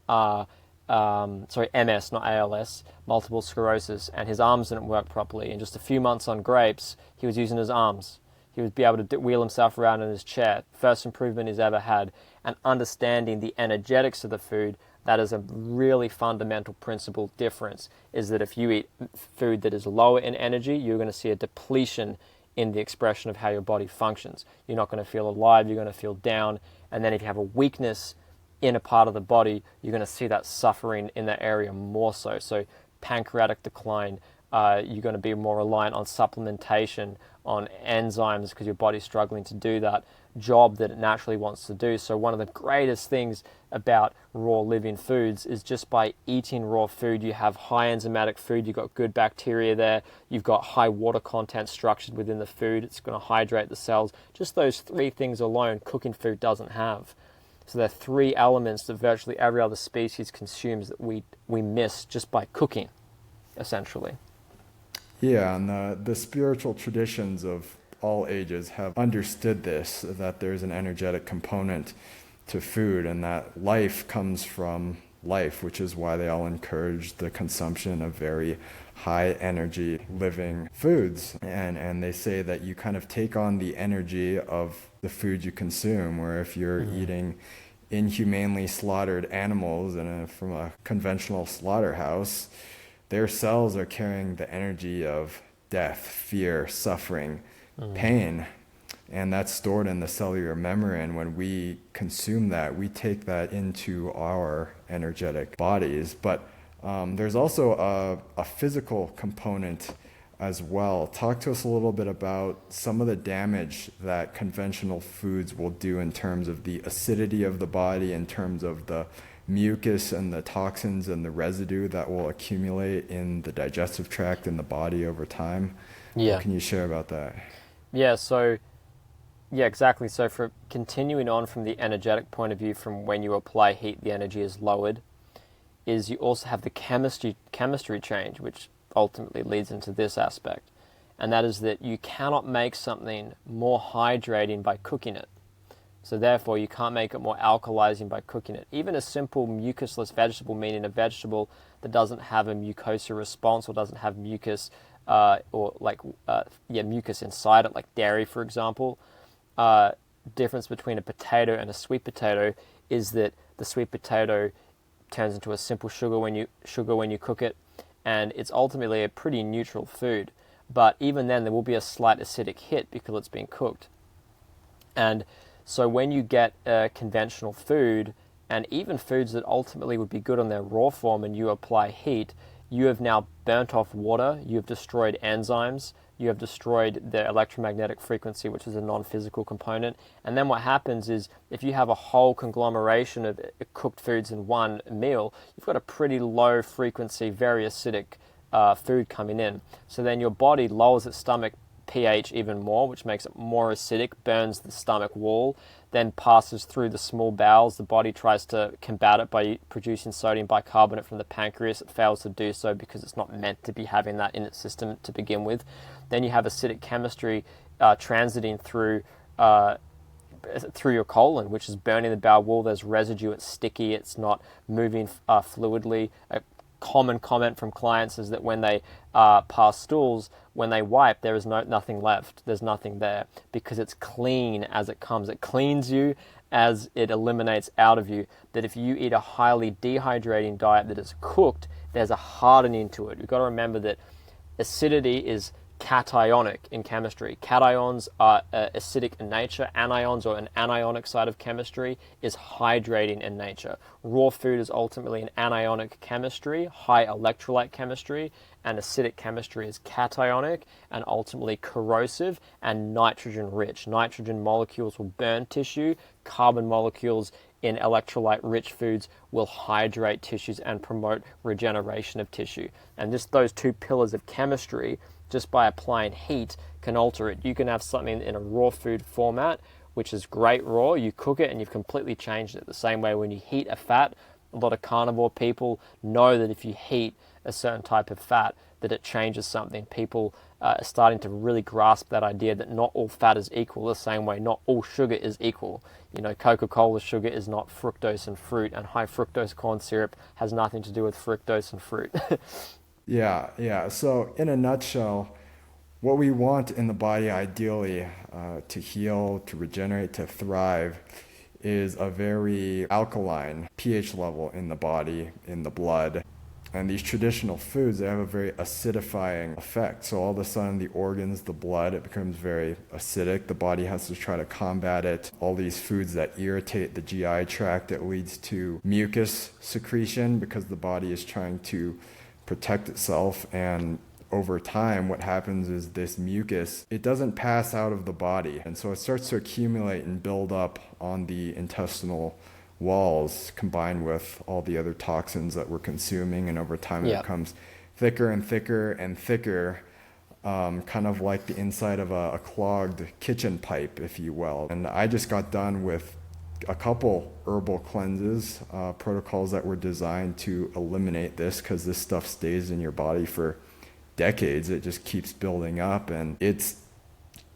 MS, not ALS, multiple sclerosis, and his arms didn't work properly. In just a few months on grapes, he was using his arms. He would be able to wheel himself around in his chair. First improvement he's ever had. And understanding the energetics of the food, that is a really fundamental principle difference, is that if you eat food that is lower in energy, you're going to see a depletion in the expression of how your body functions. You're not going to feel alive, you're going to feel down. And then if you have a weakness in a part of the body, you're going to see that suffering in that area more so. So pancreatic decline, you're going to be more reliant on supplementation, on enzymes, because your body's struggling to do that job that it naturally wants to do. So one of the greatest things about raw living foods is just by eating raw food, you have high enzymatic food, you've got good bacteria there, you've got high water content structured within the food, it's going to hydrate the cells. Just those three things alone, cooking food doesn't have. So there are three elements that virtually every other species consumes that we miss just by cooking, essentially. Yeah, and the spiritual traditions of all ages have understood this, that there's an energetic component to food and that life comes from life, which is why they all encourage the consumption of very high energy living foods. And they say that you kind of take on the energy of the food you consume, where if you're eating inhumanely slaughtered animals from a conventional slaughterhouse, their cells are carrying the energy of death, fear, suffering, pain, and that's stored in the cellular memory. And when we consume that, we take that into our energetic bodies. But there's also a physical component as well. Talk to us a little bit about some of the damage that conventional foods will do in terms of the acidity of the body, in terms of the mucus and the toxins and the residue that will accumulate in the digestive tract in the body over time. Yeah. What can you share about that? Yeah, exactly. So for continuing on from the energetic point of view, from when you apply heat, the energy is lowered, is you also have the chemistry change, which ultimately leads into this aspect. And that is that you cannot make something more hydrating by cooking it. So therefore, you can't make it more alkalizing by cooking it. Even a simple mucusless vegetable, meaning a vegetable that doesn't have a mucosa response or doesn't have mucus mucus inside it, like dairy, for example. Difference between a potato and a sweet potato is that the sweet potato turns into a simple sugar when you cook it, and it's ultimately a pretty neutral food. But even then, there will be a slight acidic hit because it's been cooked. And so when you get conventional food, and even foods that ultimately would be good on their raw form, and you apply heat, you have now burnt off water, you have destroyed enzymes, you have destroyed the electromagnetic frequency, which is a non-physical component. And then what happens is, if you have a whole conglomeration of cooked foods in one meal, you've got a pretty low frequency, very acidic food coming in. So then your body lowers its stomach pH even more, which makes it more acidic, burns the stomach wall, then passes through the small bowels. The body tries to combat it by producing sodium bicarbonate from the pancreas. It fails to do so because it's not meant to be having that in its system to begin with. Then you have acidic chemistry transiting through your colon, which is burning the bowel wall. There's residue, it's sticky, it's not moving fluidly. A common comment from clients is that when they pass stools, when they wipe, there is nothing left. There's nothing there because it's clean as it comes. It cleans you as it eliminates out of you. That if you eat a highly dehydrating diet that is cooked, there's a hardening to it. You've got to remember that acidity is cationic in chemistry. Cations are acidic in nature. Anions, or an anionic side of chemistry, is hydrating in nature. Raw food is ultimately an anionic chemistry, high electrolyte chemistry, and acidic chemistry is cationic and ultimately corrosive and nitrogen rich. Nitrogen molecules will burn tissue. Carbon molecules in electrolyte rich foods will hydrate tissues and promote regeneration of tissue. And just those two pillars of chemistry, just by applying heat, can alter it. You can have something in a raw food format, which is great raw. You cook it and you've completely changed it. The same way when you heat a fat, a lot of carnivore people know that if you heat a certain type of fat, that it changes something. People are starting to really grasp that idea that not all fat is equal, the same way not all sugar is equal. You know, Coca-Cola sugar is not fructose and fruit, and high fructose corn syrup has nothing to do with fructose and fruit. Yeah. So in a nutshell, what we want in the body ideally to heal, to regenerate, to thrive is a very alkaline pH level in the body, in the blood. And these traditional foods, they have a very acidifying effect. So all of a sudden the organs, the blood, it becomes very acidic. The body has to try to combat it. All these foods that irritate the GI tract, it leads to mucus secretion because the body is trying to protect itself. And over time, what happens is this mucus, it doesn't pass out of the body. And so it starts to accumulate and build up on the intestinal walls, combined with all the other toxins that we're consuming, and over time it becomes thicker and thicker and thicker, kind of like the inside of a clogged kitchen pipe, if you will. And I just got done with a couple herbal cleanses, protocols that were designed to eliminate this, because this stuff stays in your body for decades. It just keeps building up, and it's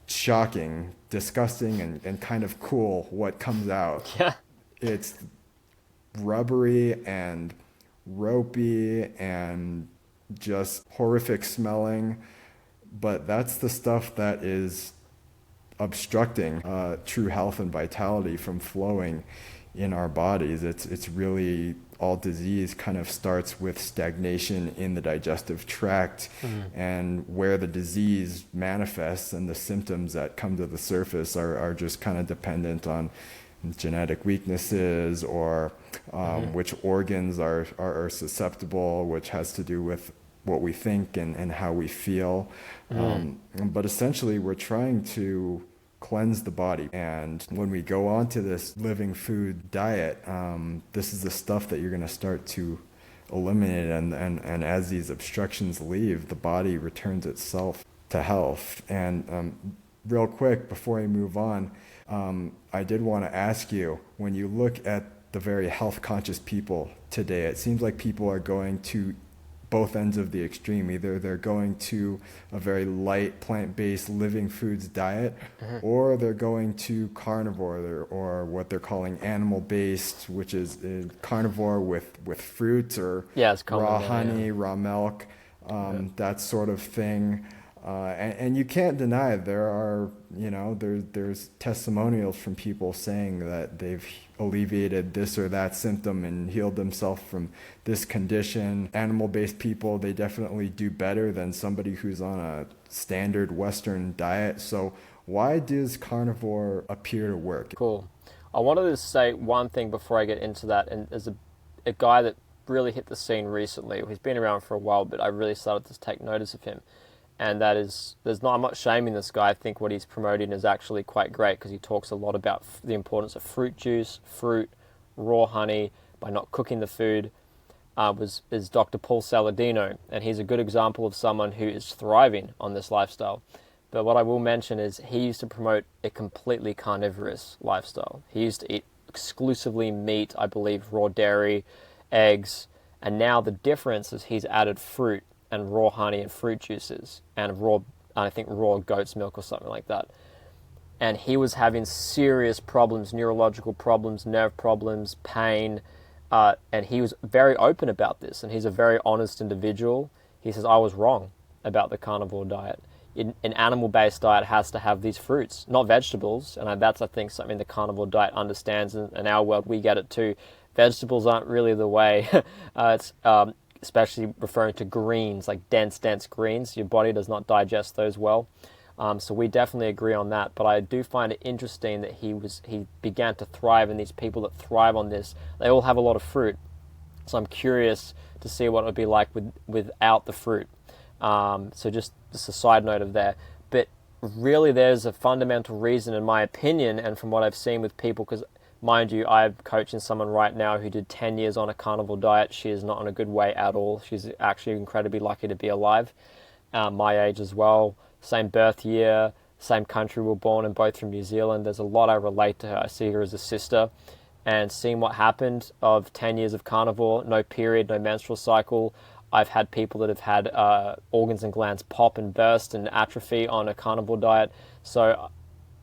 shocking, disgusting, and kind of cool what comes out. Yeah. It's rubbery and ropey and just horrific smelling, but that's the stuff that is obstructing true health and vitality from flowing in our bodies. It's really, all disease kind of starts with stagnation in the digestive tract, and where the disease manifests and the symptoms that come to the surface are just kind of dependent on genetic weaknesses, or which organs are susceptible, which has to do with what we think and how we feel. But essentially, we're trying to cleanse the body. And when we go on to this living food diet, this is the stuff that you're going to start to eliminate. And as these obstructions leave, the body returns itself to health. And real quick, before we move on, I did want to ask you, when you look at the very health conscious people today, it seems like people are going to both ends of the extreme. Either they're going to a very light plant-based living foods diet, or they're going to carnivore, or what they're calling animal-based, which is carnivore with fruits, or raw honey, raw milk, that sort of thing. And you can't deny there are, there's testimonials from people saying that they've alleviated this or that symptom and healed themselves from this condition. Animal-based people, they definitely do better than somebody who's on a standard Western diet. So why does carnivore appear to work? Cool. I wanted to say one thing before I get into that. And there's a guy that really hit the scene recently. He's been around for a while, but I really started to take notice of him. And that is, I'm not shaming this guy. I think what he's promoting is actually quite great, because he talks a lot about the importance of fruit juice, fruit, raw honey, by not cooking the food, is Dr. Paul Saladino. And he's a good example of someone who is thriving on this lifestyle. But what I will mention is he used to promote a completely carnivorous lifestyle. He used to eat exclusively meat, I believe, raw dairy, eggs. And now the difference is he's added fruit and raw honey and fruit juices and raw goat's milk or something like that. And he was having serious problems, neurological problems, nerve problems, pain, and he was very open about this. And he's a very honest individual. He says, I was wrong about the carnivore diet. An animal-based diet has to have these fruits, not vegetables. And that's, I think, something the carnivore diet understands. In our world, we get it too. Vegetables aren't really the way. especially referring to greens, like dense greens. Your body does not digest those well. So we definitely agree on that. But I do find it interesting that he began to thrive, and these people that thrive on this, they all have a lot of fruit. So I'm curious to see what it would be like without the fruit. So just a side note of there. But really there's a fundamental reason, in my opinion, and from what I've seen with people, because mind you, I'm coaching someone right now who did 10 years on a carnivore diet. She is not on a good way at all. She's actually incredibly lucky to be alive. My age as well, same birth year, same country we were born in, both from New Zealand. There's a lot I relate to her. I see her as a sister. And seeing what happened of 10 years of carnivore, no period, no menstrual cycle. I've had people that have had organs and glands pop and burst and atrophy on a carnivore diet. So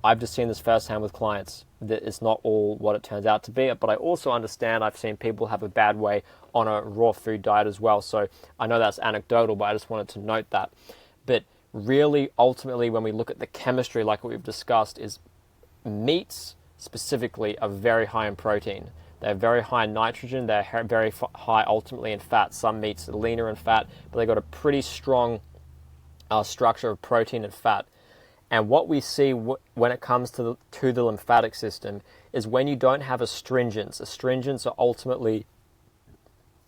I've just seen this firsthand with clients, that it's not all what it turns out to be. But I also understand I've seen people have a bad way on a raw food diet as well. So I know that's anecdotal, but I just wanted to note that. But really, ultimately, when we look at the chemistry, like what we've discussed, is meats specifically are very high in protein. They're very high in nitrogen. They're very high ultimately in fat. Some meats are leaner in fat, but they've got a pretty strong structure of protein and fat. And what we see when it comes to the lymphatic system is when you don't have astringents. Astringents are ultimately,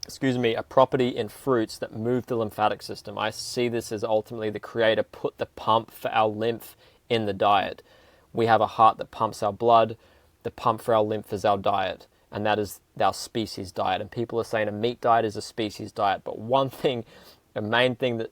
a property in fruits that move the lymphatic system. I see this as ultimately the creator put the pump for our lymph in the diet. We have a heart that pumps our blood. The pump for our lymph is our diet, and that is our species diet. And people are saying a meat diet is a species diet, but one thing, a main thing that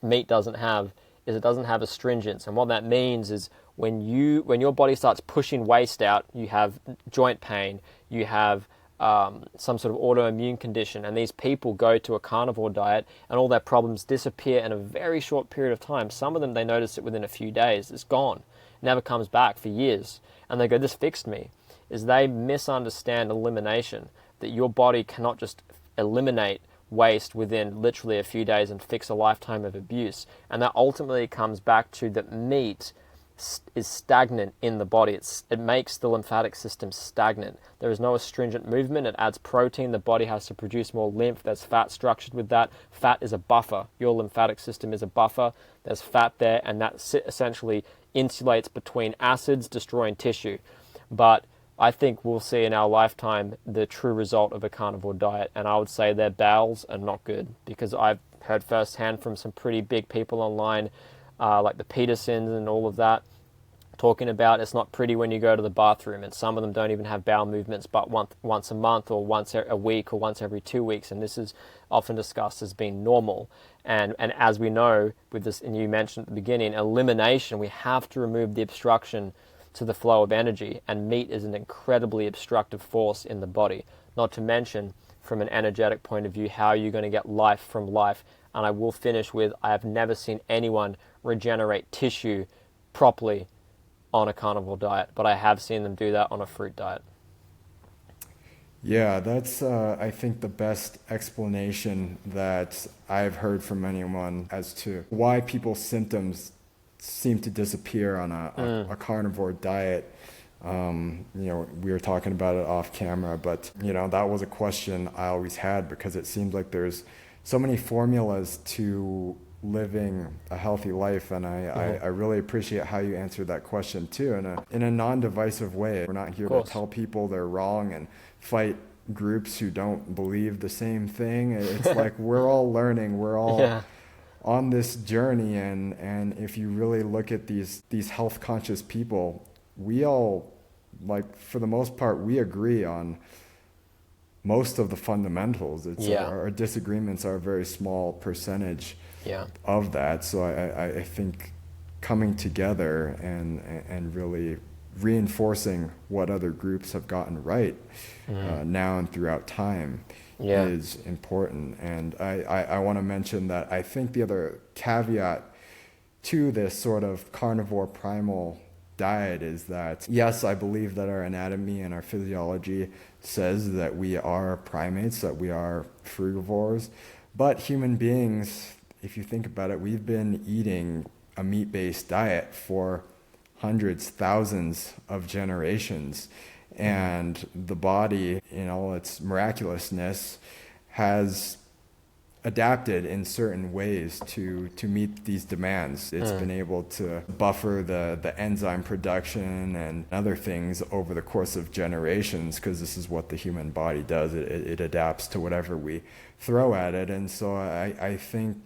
meat doesn't have is it doesn't have astringents. And what that means is when your body starts pushing waste out, you have joint pain, you have some sort of autoimmune condition, and these people go to a carnivore diet and all their problems disappear in a very short period of time. Some of them, they notice it within a few days. It's gone. It never comes back for years. And they go, this fixed me. Is they misunderstand elimination, that your body cannot just eliminate waste within literally a few days and fix a lifetime of abuse. And that ultimately comes back to that meat is stagnant in the body. It makes the lymphatic system stagnant. There is no astringent movement. It adds protein. The body has to produce more lymph. There's fat structured with that. Fat is a buffer. Your lymphatic system is a buffer. There's fat there, and that essentially insulates between acids, destroying tissue. But I think we'll see in our lifetime the true result of a carnivore diet, and I would say their bowels are not good, because I've heard firsthand from some pretty big people online, like the Petersons and all of that, talking about it's not pretty when you go to the bathroom, and some of them don't even have bowel movements but once a month or once a week or once every 2 weeks, and this is often discussed as being normal. And as we know with this, and you mentioned at the beginning, elimination, we have to remove the obstruction to the flow of energy, and meat is an incredibly obstructive force in the body, not to mention from an energetic point of view how you're going to get life from life. And I will finish with, I have never seen anyone regenerate tissue properly on a carnivore diet, but I have seen them do that on a fruit diet. Yeah, that's, I think, the best explanation that I've heard from anyone as to why people's symptoms seem to disappear on a carnivore diet. We were talking about it off camera, but, that was a question I always had, because it seems like there's so many formulas to living a healthy life, and I really appreciate how you answered that question too, in a non-divisive way. We're not here to tell people they're wrong and fight groups who don't believe the same thing. It's like we're all learning, we're all on this journey, and if you really look at these health conscious people, we all, like, for the most part, we agree on most of the fundamentals. Our disagreements are a very small percentage of that. So I think coming together and really reinforcing what other groups have gotten right now and throughout time is important. And I want to mention that I think the other caveat to this sort of carnivore primal diet is that, yes, I believe that our anatomy and our physiology says that we are primates, that we are frugivores, but human beings, if you think about it, we've been eating a meat-based diet for hundreds, thousands of generations, and the body, in all its miraculousness, has adapted in certain ways to meet these demands. It's been able to buffer the enzyme production and other things over the course of generations, because this is what the human body does. It adapts to whatever we throw at it. And so I think,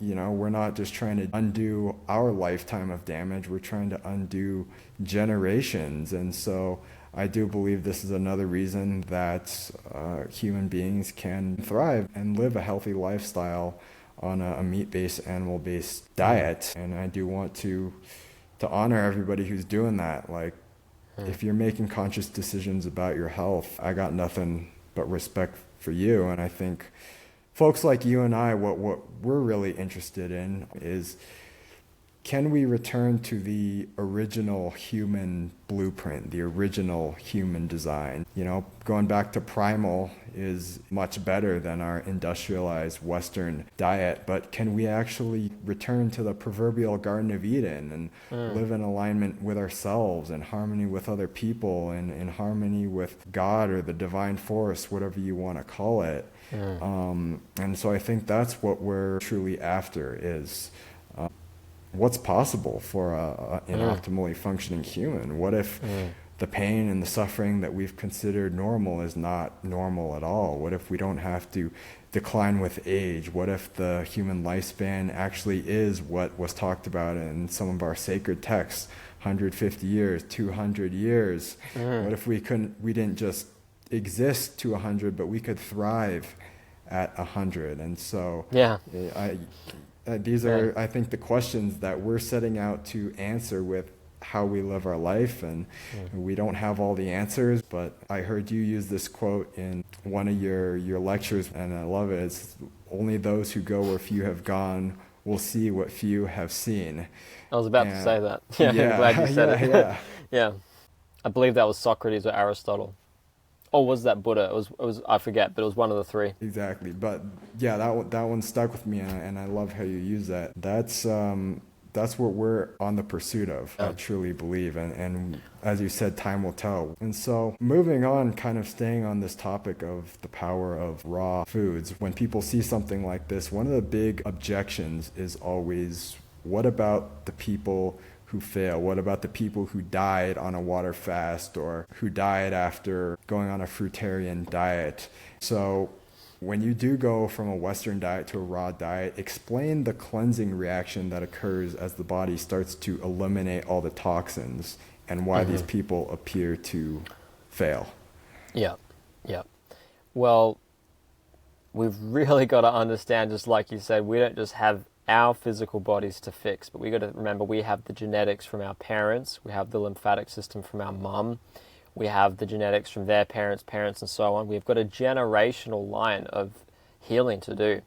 we're not just trying to undo our lifetime of damage, we're trying to undo generations. And so I do believe this is another reason that human beings can thrive and live a healthy lifestyle on a meat-based, animal-based diet. And I do want to honor everybody who's doing that. Like, if you're making conscious decisions about your health, I got nothing but respect for you. And I think folks like you and I, what we're really interested in is, can we return to the original human blueprint, the original human design? Going back to primal is much better than our industrialized Western diet, but can we actually return to the proverbial Garden of Eden and live in alignment with ourselves, in harmony with other people, and in harmony with God or the divine force, whatever you want to call it? And so I think that's what we're truly after, is what's possible for an optimally functioning human. What if the pain and the suffering that we've considered normal is not normal at all? What if we don't have to decline with age? What if the human lifespan actually is what was talked about in some of our sacred texts, 150 years, 200 years? What if we didn't just exist to 100, but we could thrive at 100? And so these are, I think, the questions that we're setting out to answer with how we live our life. And we don't have all the answers, but I heard you use this quote in one of your lectures, and I love it. It's, only those who go where few have gone will see what few have seen. I was about to say that. I'm glad you said it. Yeah. I believe that was Socrates or Aristotle. Or was that Buddha? It was I forget, but it was one of the three. Exactly. But yeah, that one stuck with me, and I love how you use that. That's what we're on the pursuit of, I truly believe. And as you said, time will tell. And so moving on, kind of staying on this topic of the power of raw foods, when people see something like this, one of the big objections is always, what about the people who fail? What about the people who died on a water fast, or who died after going on a fruitarian diet? So when you do go from a Western diet to a raw diet, explain the cleansing reaction that occurs as the body starts to eliminate all the toxins, and why these people appear to fail. Yeah. Well, we've really got to understand, just like you said, we don't just have our physical bodies to fix, but we got to remember we have the genetics from our parents, we have the lymphatic system from our mum, we have the genetics from their parents, and so on. We've got a generational line of healing to do.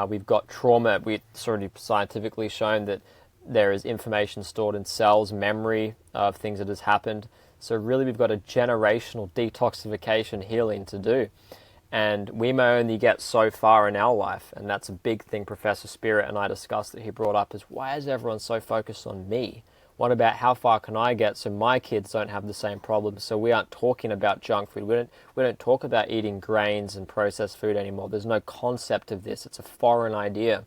We've got trauma. It's already scientifically shown that there is information stored in cells, memory of things that has happened. So really we've got a generational detoxification healing to do. And we may only get so far in our life, and that's a big thing Professor Spirit and I discussed that he brought up, is why is everyone so focused on me? What about how far can I get so my kids don't have the same problems? So we aren't talking about junk food. We don't talk about eating grains and processed food anymore. There's no concept of this. It's a foreign idea.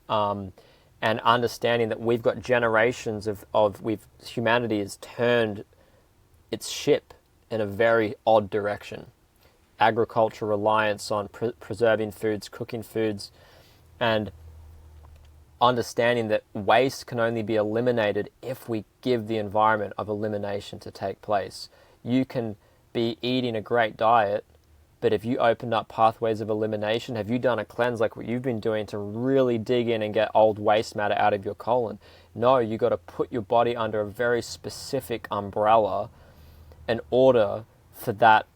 And understanding that we've got generations of humanity has turned its ship in a very odd direction. Agriculture, reliance on preserving foods, cooking foods, and understanding that waste can only be eliminated if we give the environment of elimination to take place. You can be eating a great diet, but if you opened up pathways of elimination, have you done a cleanse like what you've been doing to really dig in and get old waste matter out of your colon? No, you got to put your body under a very specific umbrella in order for that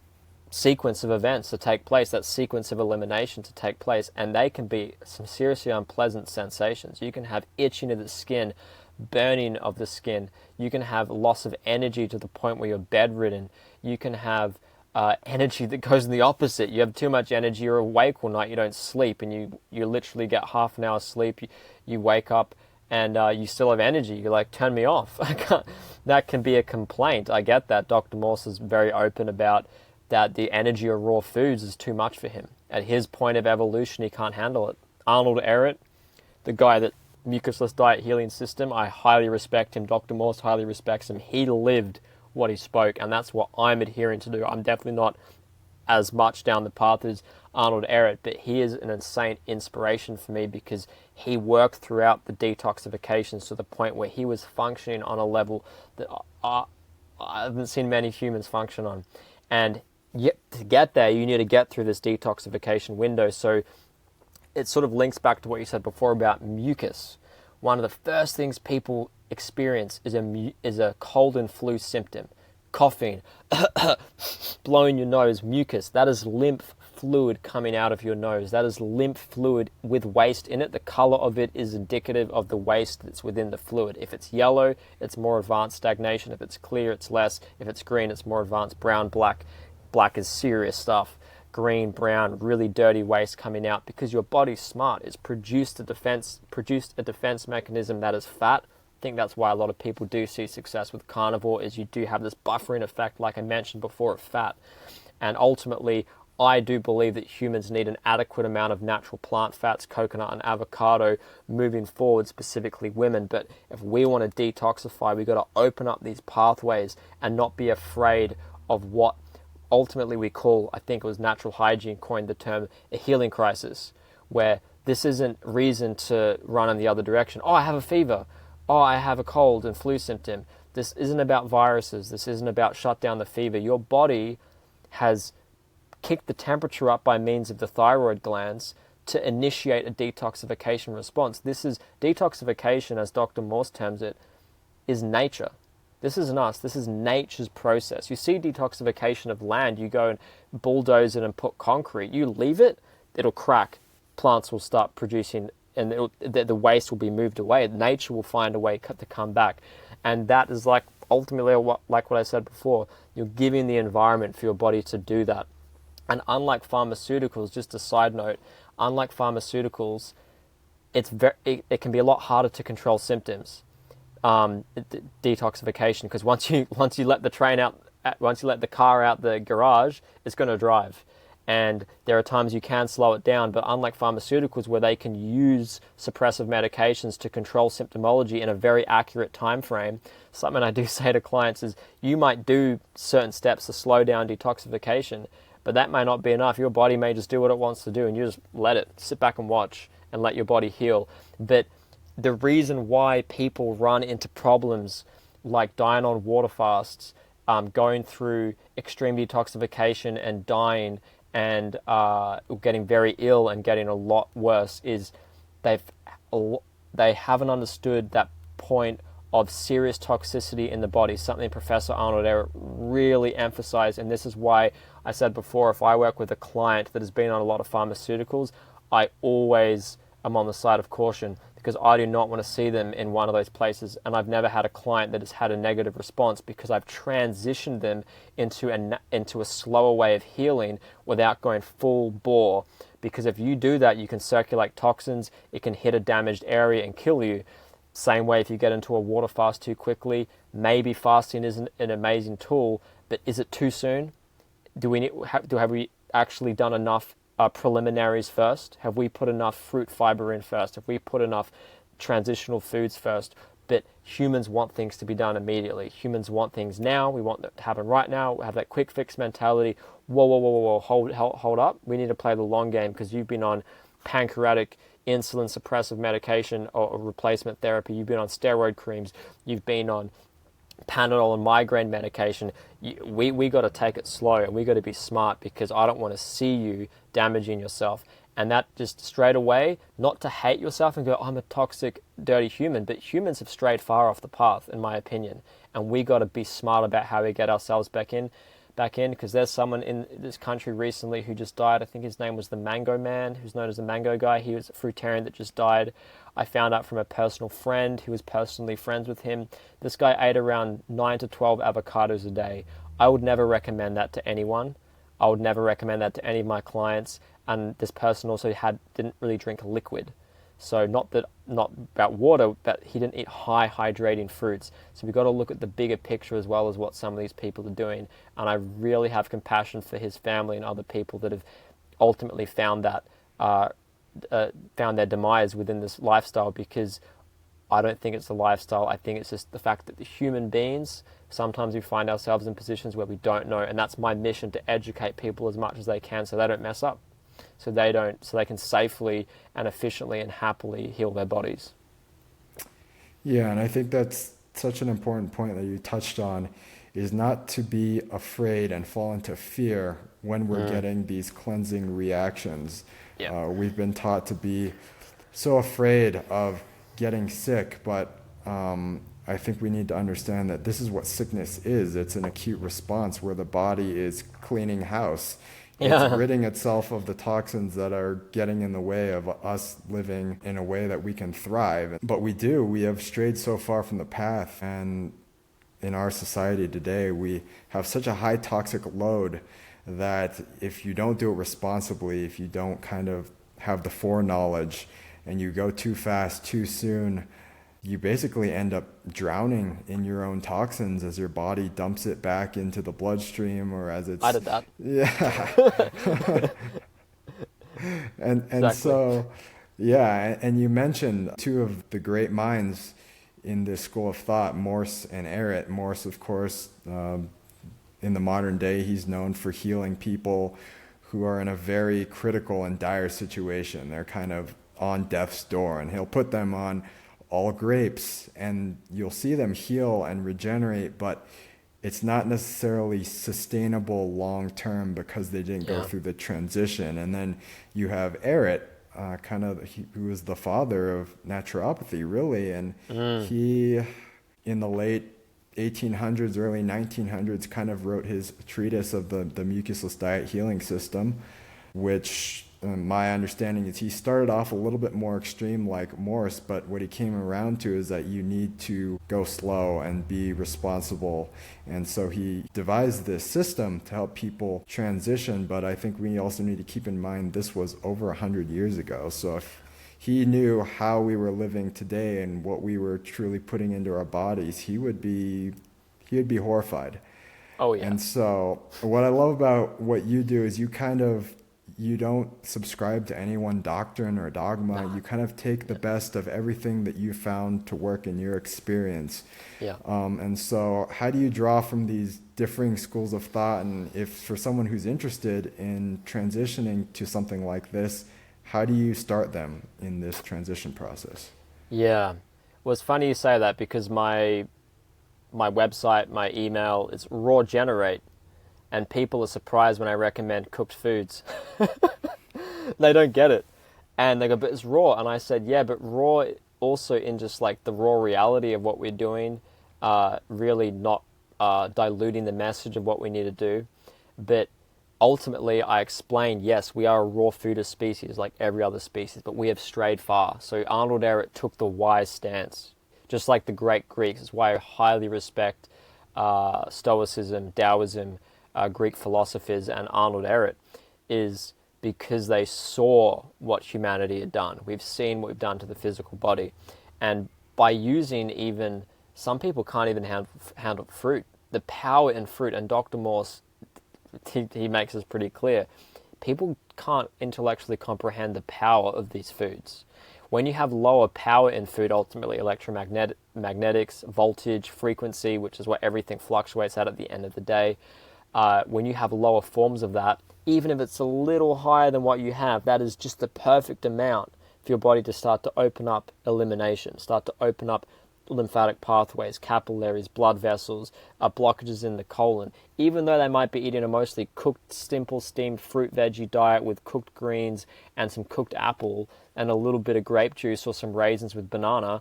sequence of events to take place, that sequence of elimination to take place, and they can be some seriously unpleasant sensations. You can have itching of the skin, burning of the skin. You can have loss of energy to the point where you're bedridden. You can have energy that goes in the opposite. You have too much energy, you're awake all night, you don't sleep, and you literally get half an hour sleep. You wake up and you still have energy. You're like, turn me off. That can be a complaint. I get that. Dr. Morse is very open about that the energy of raw foods is too much for him. At his point of evolution, he can't handle it. Arnold Ehret, the guy that mucusless diet healing system, I highly respect him. Dr. Morse highly respects him. He lived what he spoke, and that's what I'm adhering to do. I'm definitely not as much down the path as Arnold Ehret, but he is an insane inspiration for me because he worked throughout the detoxifications to the point where he was functioning on a level that I haven't seen many humans function on. And yet to get there, you need to get through this detoxification window. So it sort of links back to what you said before about mucus. One of the first things people experience is a cold and flu symptom. Coughing, blowing your nose, mucus. That is lymph fluid coming out of your nose. That is lymph fluid with waste in it. The color of it is indicative of the waste that's within the fluid. If it's yellow, it's more advanced stagnation. If it's clear, it's less. If it's green, it's more advanced. Brown, black. Black is serious stuff. Green, brown, really dirty waste coming out because your body's smart. It's produced a defense mechanism that is fat. I think that's why a lot of people do see success with carnivore, is you do have this buffering effect, like I mentioned before, of fat. And ultimately, I do believe that humans need an adequate amount of natural plant fats, coconut and avocado, moving forward, specifically women. But if we want to detoxify, we've got to open up these pathways and not be afraid of what ultimately we call, I think it was Natural Hygiene coined the term, a healing crisis, where this isn't reason to run in the other direction. Oh, I have a fever. Oh, I have a cold and flu symptom. This isn't about viruses. This isn't about shut down the fever. Your body has kicked the temperature up by means of the thyroid glands to initiate a detoxification response. This is detoxification, as Dr. Morse terms it, is nature. This isn't us. This is nature's process. You see detoxification of land. You go and bulldoze it and put concrete. You leave it, it'll crack. Plants will start producing, and the waste will be moved away. Nature will find a way to come back. And that is like ultimately like what I said before. You're giving the environment for your body to do that. And unlike pharmaceuticals, just a side note, unlike pharmaceuticals, it can be a lot harder to control symptoms. Detoxification, because once you let the car out the garage, it's going to drive. And there are times you can slow it down, but unlike pharmaceuticals where they can use suppressive medications to control symptomology in a very accurate time frame, something I do say to clients is you might do certain steps to slow down detoxification, but that may not be enough. Your body may just do what it wants to do, and you just let it, sit back and watch and let your body heal. But the reason why people run into problems like dying on water fasts, going through extreme detoxification and dying and getting very ill and getting a lot worse is they haven't understood that point of serious toxicity in the body, something Professor Arnold Ehret really emphasized. And this is why I said before, if I work with a client that has been on a lot of pharmaceuticals, I always am on the side of caution, because I do not want to see them in one of those places. And I've never had a client that has had a negative response because I've transitioned them into a slower way of healing without going full bore. Because if you do that, you can circulate toxins, it can hit a damaged area and kill you. Same way if you get into a water fast too quickly, maybe fasting isn't an amazing tool, but is it too soon? Have we actually done enough preliminaries first? Have we put enough fruit fiber in first? Have we put enough transitional foods first? But humans want things to be done immediately. Humans want things now. We want that to happen right now. We have that quick fix mentality. Whoa, hold up. We need to play the long game, because you've been on pancreatic insulin suppressive medication or replacement therapy. You've been on steroid creams. You've been on Panadol and migraine medication. We got to take it slow, and we got to be smart, because I don't want to see you damaging yourself. And that just straight away, not to hate yourself and go, I'm a toxic, dirty human, but humans have strayed far off the path, in my opinion. And we got to be smart about how we get ourselves back in, because there's someone in this country recently who just died. I think his name was the Mango Man, who's known as the Mango Guy. He was a fruitarian that just died. I found out from a personal friend who was personally friends with him. This guy ate around 9 to 12 avocados a day. I would never recommend that to anyone. I would never recommend that to any of my clients. And this person also didn't really drink liquid. So not about water, but he didn't eat high hydrating fruits. So we've got to look at the bigger picture as well as what some of these people are doing. And I really have compassion for his family and other people that have ultimately found that found their demise within this lifestyle, because I don't think it's a lifestyle. I think it's just the fact that the human beings, sometimes we find ourselves in positions where we don't know, and that's my mission, to educate people as much as they can so they don't mess up, so they can safely and efficiently and happily heal their bodies. Yeah, and I think that's such an important point that you touched on, is not to be afraid and fall into fear when we're getting these cleansing reactions. Yeah. We've been taught to be so afraid of getting sick, but I think we need to understand that this is what sickness is. It's an acute response where the body is cleaning house. It's ridding itself of the toxins that are getting in the way of us living in a way that we can thrive. But we have strayed so far from the path, and in our society today, we have such a high toxic load that if you don't do it responsibly, if you don't kind of have the foreknowledge, and you go too fast, too soon, you basically end up drowning in your own toxins as your body dumps it back into the bloodstream, or as it's... I did that. Yeah. and Exactly. So, yeah, and you mentioned two of the great minds in this school of thought, Morse and Ehret. Morse, of course, in the modern day, he's known for healing people who are in a very critical and dire situation. They're kind of on death's door, and he'll put them on all grapes, and you'll see them heal and regenerate, but it's not necessarily sustainable long term because they didn't go through the transition. And then you have Ehret, who was the father of naturopathy, really, and he, in the late 1800s, early 1900s, kind of wrote his treatise of the mucusless diet healing system, which my understanding is he started off a little bit more extreme like Morse, but what he came around to is that you need to go slow and be responsible. And so he devised this system to help people transition, but I think we also need to keep in mind this was over 100 years ago. So if he knew how we were living today and what we were truly putting into our bodies, he would be horrified. Oh, yeah. And so what I love about what you do is you don't subscribe to any one doctrine or dogma. You kind of take the best of everything that you found to work in your experience. Yeah. And so how do you draw from these differing schools of thought? And if for someone who's interested in transitioning to something like this, how do you start them in this transition process? Yeah. Well, it's funny you say that, because my website, my email, is regenerate. And people are surprised when I recommend cooked foods. They don't get it. And they go, but it's raw. And I said, yeah, but raw also in just like the raw reality of what we're doing, really not diluting the message of what we need to do. But ultimately, I explained, yes, we are a raw foodist species like every other species, but we have strayed far. So Arnold Ehret took the wise stance, just like the great Greeks. It's why I highly respect Stoicism, Taoism, Greek philosophers, and Arnold Ehret, is because they saw what humanity had done. We've seen what we've done to the physical body. And by using even, some people can't even handle fruit. The power in fruit, and Dr. Morse, he makes this pretty clear, people can't intellectually comprehend the power of these foods. When you have lower power in food, ultimately electromagnetics, voltage, frequency, which is what everything fluctuates at the end of the day, when you have lower forms of that, even if it's a little higher than what you have, that is just the perfect amount for your body to start to open up elimination, start to open up lymphatic pathways, capillaries, blood vessels, blockages in the colon. Even though they might be eating a mostly cooked, simple, steamed fruit veggie diet with cooked greens and some cooked apple and a little bit of grape juice or some raisins with banana,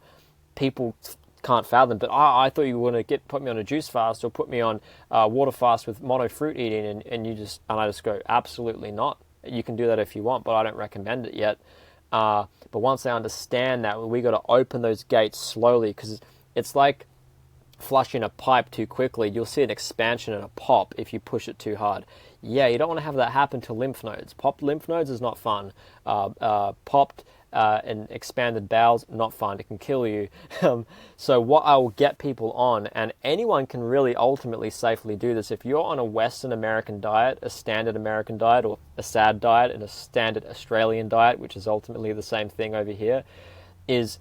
people can't fathom. But I thought you were going to put me on a juice fast or put me on water fast with mono fruit eating, and I just go, absolutely not. You can do that if you want, but I don't recommend it yet. But once they understand that, we got to open those gates slowly, because it's like flushing a pipe too quickly. You'll see an expansion and a pop if you push it too hard. Yeah, you don't want to have that happen to lymph nodes. Popped lymph nodes is not fun. Popped and expanded bowels, not fun. It can kill you. So what I will get people on, and anyone can really ultimately safely do this, if you're on a Western American diet, a standard American diet, or a SAD diet, and a standard Australian diet, which is ultimately the same thing over here, is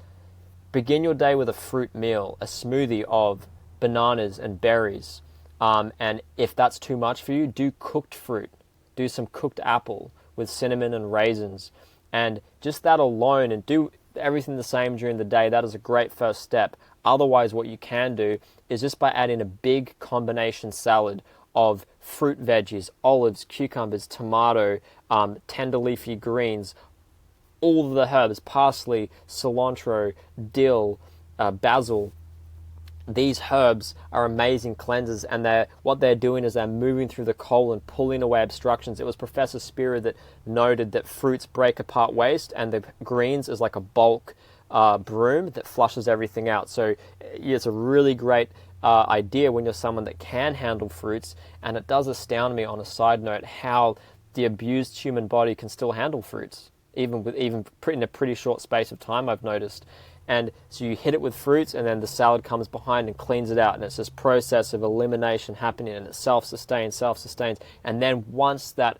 begin your day with a fruit meal, a smoothie of bananas and berries. And if that's too much for you, do cooked fruit. Do some cooked apple with cinnamon and raisins. And just that alone, and do everything the same during the day, that is a great first step. Otherwise, what you can do is just by adding a big combination salad of fruit veggies, olives, cucumbers, tomato, tender leafy greens, all of the herbs, parsley, cilantro, dill, basil. These herbs are amazing cleansers, and what they're doing is they're moving through the colon, pulling away obstructions. It was Professor Spira that noted that fruits break apart waste, and the greens is like a bulk broom that flushes everything out. So it's a really great idea when you're someone that can handle fruits, and it does astound me, on a side note, how the abused human body can still handle fruits, even in a pretty short space of time, I've noticed. And so you hit it with fruits, and then the salad comes behind and cleans it out. And it's this process of elimination happening, and it self-sustains. And then once that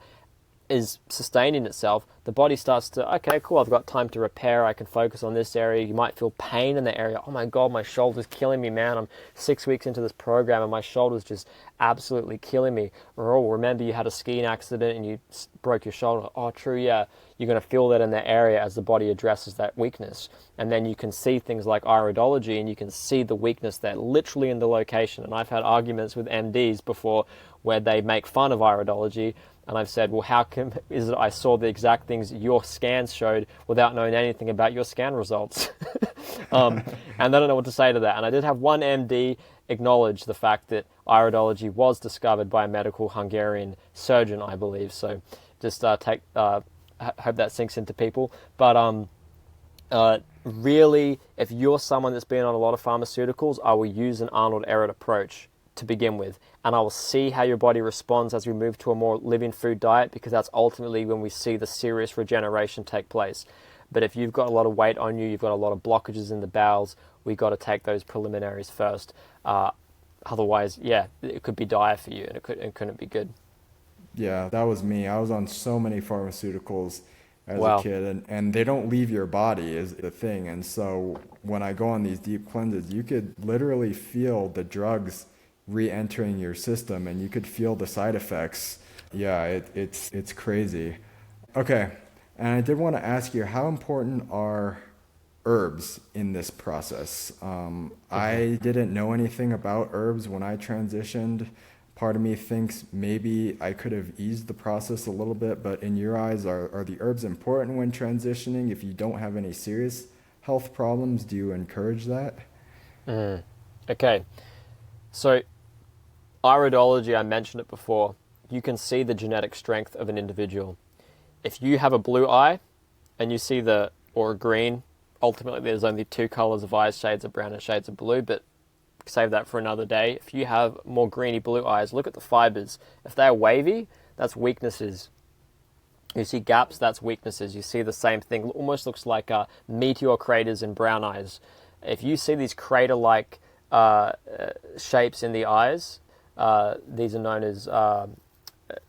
is sustaining itself, the body starts to, okay, cool, I've got time to repair. I can focus on this area. You might feel pain in the area. Oh my God, my shoulder's killing me, man. I'm 6 weeks into this program and my shoulder's just absolutely killing me. Or, oh, remember you had a skiing accident and you broke your shoulder. Oh, true, yeah. You're going to feel that in the area as the body addresses that weakness. And then you can see things like iridology, and you can see the weakness there, literally in the location. And I've had arguments with MDs before where they make fun of iridology. And I've said, well, how come is it I saw the exact things your scans showed without knowing anything about your scan results? And I don't know what to say to that. And I did have one MD acknowledge the fact that iridology was discovered by a medical Hungarian surgeon, I believe. So just hope that sinks into people. But really, if you're someone that's been on a lot of pharmaceuticals, I will use an Arnold Ehret approach to begin with, and I will see how your body responds as we move to a more living food diet, because that's ultimately when we see the serious regeneration take place. But if you've got a lot of weight on you, you've got a lot of blockages in the bowels, we got to take those preliminaries first. Otherwise, yeah, it could be dire for you, and it couldn't be good. Yeah, that was me. I was on so many pharmaceuticals as Wow. a kid, and they don't leave your body is the thing. And so when I go on these deep cleanses, you could literally feel the drugs re-entering your system, and you could feel the side effects. Yeah, it's crazy. Okay, and I did want to ask you, how important are herbs in this process? I didn't know anything about herbs when I transitioned. Part of me thinks maybe I could have eased the process a little bit, but in your eyes, are the herbs important when transitioning? If you don't have any serious health problems, do you encourage that? Okay, so iridology, I mentioned it before, you can see the genetic strength of an individual. If you have a blue eye and you see or a green, ultimately there's only two colors of eyes, shades of brown and shades of blue, but save that for another day. If you have more greeny blue eyes, look at the fibers. If they're wavy, that's weaknesses. You see gaps, that's weaknesses. You see the same thing, almost looks like meteor craters in brown eyes. If you see these crater-like shapes in the eyes, these are known as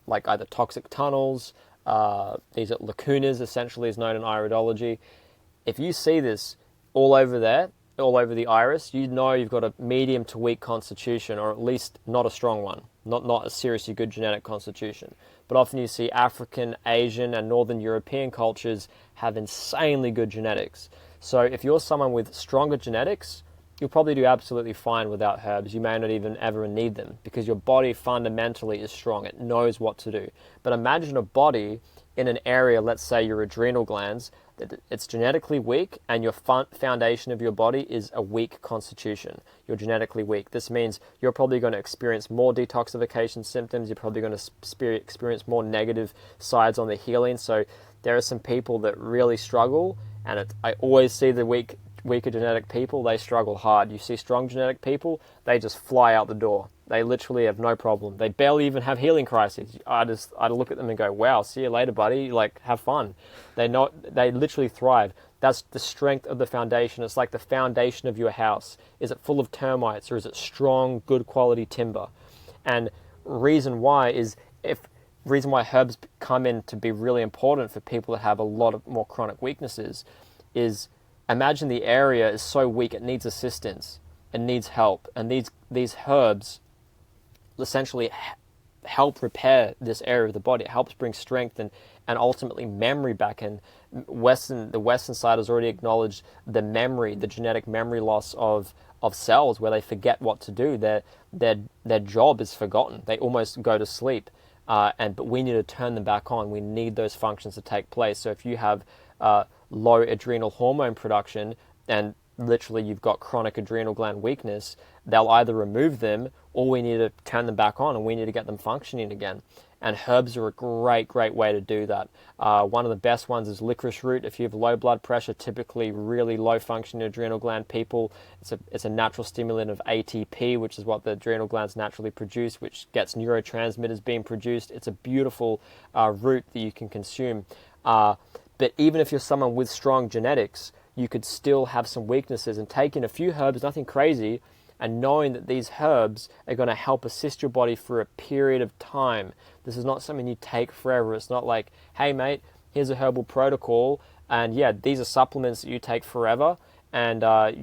like either toxic tunnels. These are lacunas, essentially, is known in iridology. If you see this all over there, all over the iris, you know you've got a medium to weak constitution, or at least not a strong one, not a seriously good genetic constitution. But often you see African, Asian, and Northern European cultures have insanely good genetics. So if you're someone with stronger genetics, you'll probably do absolutely fine without herbs. You may not even ever need them, because your body fundamentally is strong. It knows what to do. But imagine a body in an area, let's say your adrenal glands, that it's genetically weak, and your foundation of your body is a weak constitution. You're genetically weak. This means you're probably going to experience more detoxification symptoms. You're probably going to experience more negative sides on the healing. So there are some people that really struggle, and I always see the weaker genetic people, they struggle hard. You see strong genetic people, they just fly out the door. They literally have no problem. They barely even have healing crises. I look at them and go, wow, see you later, buddy. Like, have fun. They literally thrive. That's the strength of the foundation. It's like the foundation of your house. Is it full of termites or is it strong, good quality timber? And reason why herbs come in to be really important for people that have a lot of more chronic weaknesses is, imagine the area is so weak it needs assistance, it needs help, and these herbs essentially help repair this area of the body. It helps bring strength and ultimately memory back. And the Western side has already acknowledged the genetic memory loss of cells, where they forget what to do. Their job is forgotten. They almost go to sleep. But we need to turn them back on. We need those functions to take place. So if you have low adrenal hormone production and literally you've got chronic adrenal gland weakness, they'll either remove them or we need to turn them back on and we need to get them functioning again. And herbs are a great way to do that. One of the best ones is licorice root. If you have low blood pressure, typically really low functioning adrenal gland people, it's a natural stimulant of ATP, which is what the adrenal glands naturally produce, which gets neurotransmitters being produced. It's a beautiful root that you can consume. But even if you're someone with strong genetics, you could still have some weaknesses, and taking a few herbs, nothing crazy, and knowing that these herbs are going to help assist your body for a period of time. This is not something you take forever. It's not like, hey mate, here's a herbal protocol, and yeah, these are supplements that you take forever, and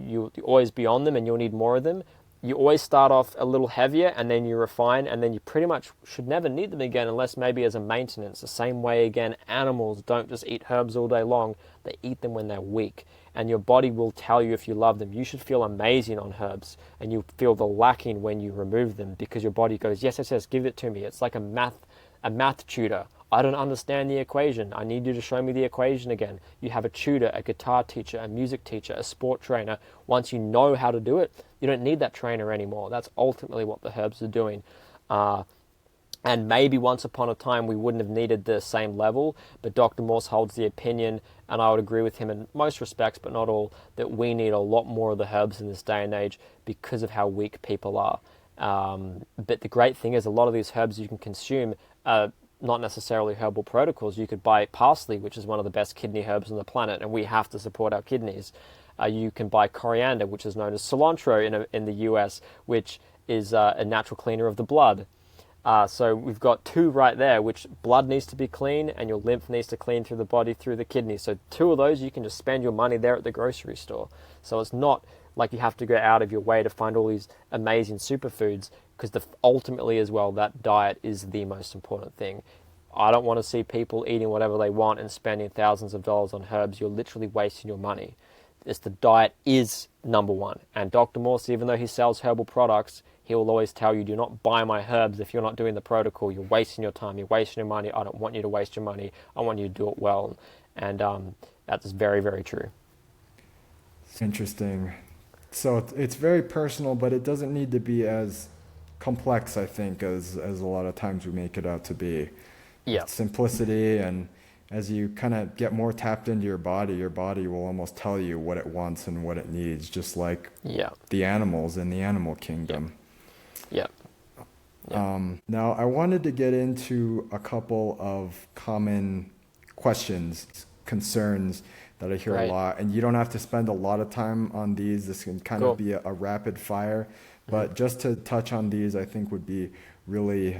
you'll always be on them and you'll need more of them. You always start off a little heavier and then you refine, and then you pretty much should never need them again unless maybe as a maintenance. The same way, again, animals don't just eat herbs all day long. They eat them when they're weak. And your body will tell you if you love them. You should feel amazing on herbs, and you feel the lacking when you remove them, because your body goes, yes, give it to me. It's like a math tutor. I don't understand the equation. I need you to show me the equation again. You have a tutor, a guitar teacher, a music teacher, a sport trainer. Once you know how to do it, you don't need that trainer anymore. That's ultimately what the herbs are doing. And maybe once upon a time we wouldn't have needed the same level, but Dr. Morse holds the opinion, and I would agree with him in most respects, but not all, that we need a lot more of the herbs in this day and age because of how weak people are. But the great thing is, a lot of these herbs you can consume are not necessarily herbal protocols. You could buy parsley, which is one of the best kidney herbs on the planet, and we have to support our kidneys. You can buy coriander, which is known as cilantro in the US, which is a natural cleaner of the blood. So we've got two right there, which blood needs to be clean and your lymph needs to clean through the body, through the kidneys. So two of those, you can just spend your money there at the grocery store. So it's not like you have to go out of your way to find all these amazing superfoods, because ultimately as well, that diet is the most important thing. I don't want to see people eating whatever they want and spending thousands of dollars on herbs. You're literally wasting your money. The diet is number one. And Dr. Morse, even though he sells herbal products, he will always tell you, do not buy my herbs if you're not doing the protocol. You're wasting your time. You're wasting your money. I don't want you to waste your money. I want you to do it well. And that's very, very true. Interesting. So it's very personal, but it doesn't need to be as complex, I think, as a lot of times we make it out to be. Yeah. Simplicity, and as you kind of get more tapped into your body will almost tell you what it wants and what it needs, just like the animals in the animal kingdom. Yeah. Now, I wanted to get into a couple of common questions, concerns that I hear a lot, and you don't have to spend a lot of time on these. This can kind of be a rapid fire, but just to touch on these, I think would be really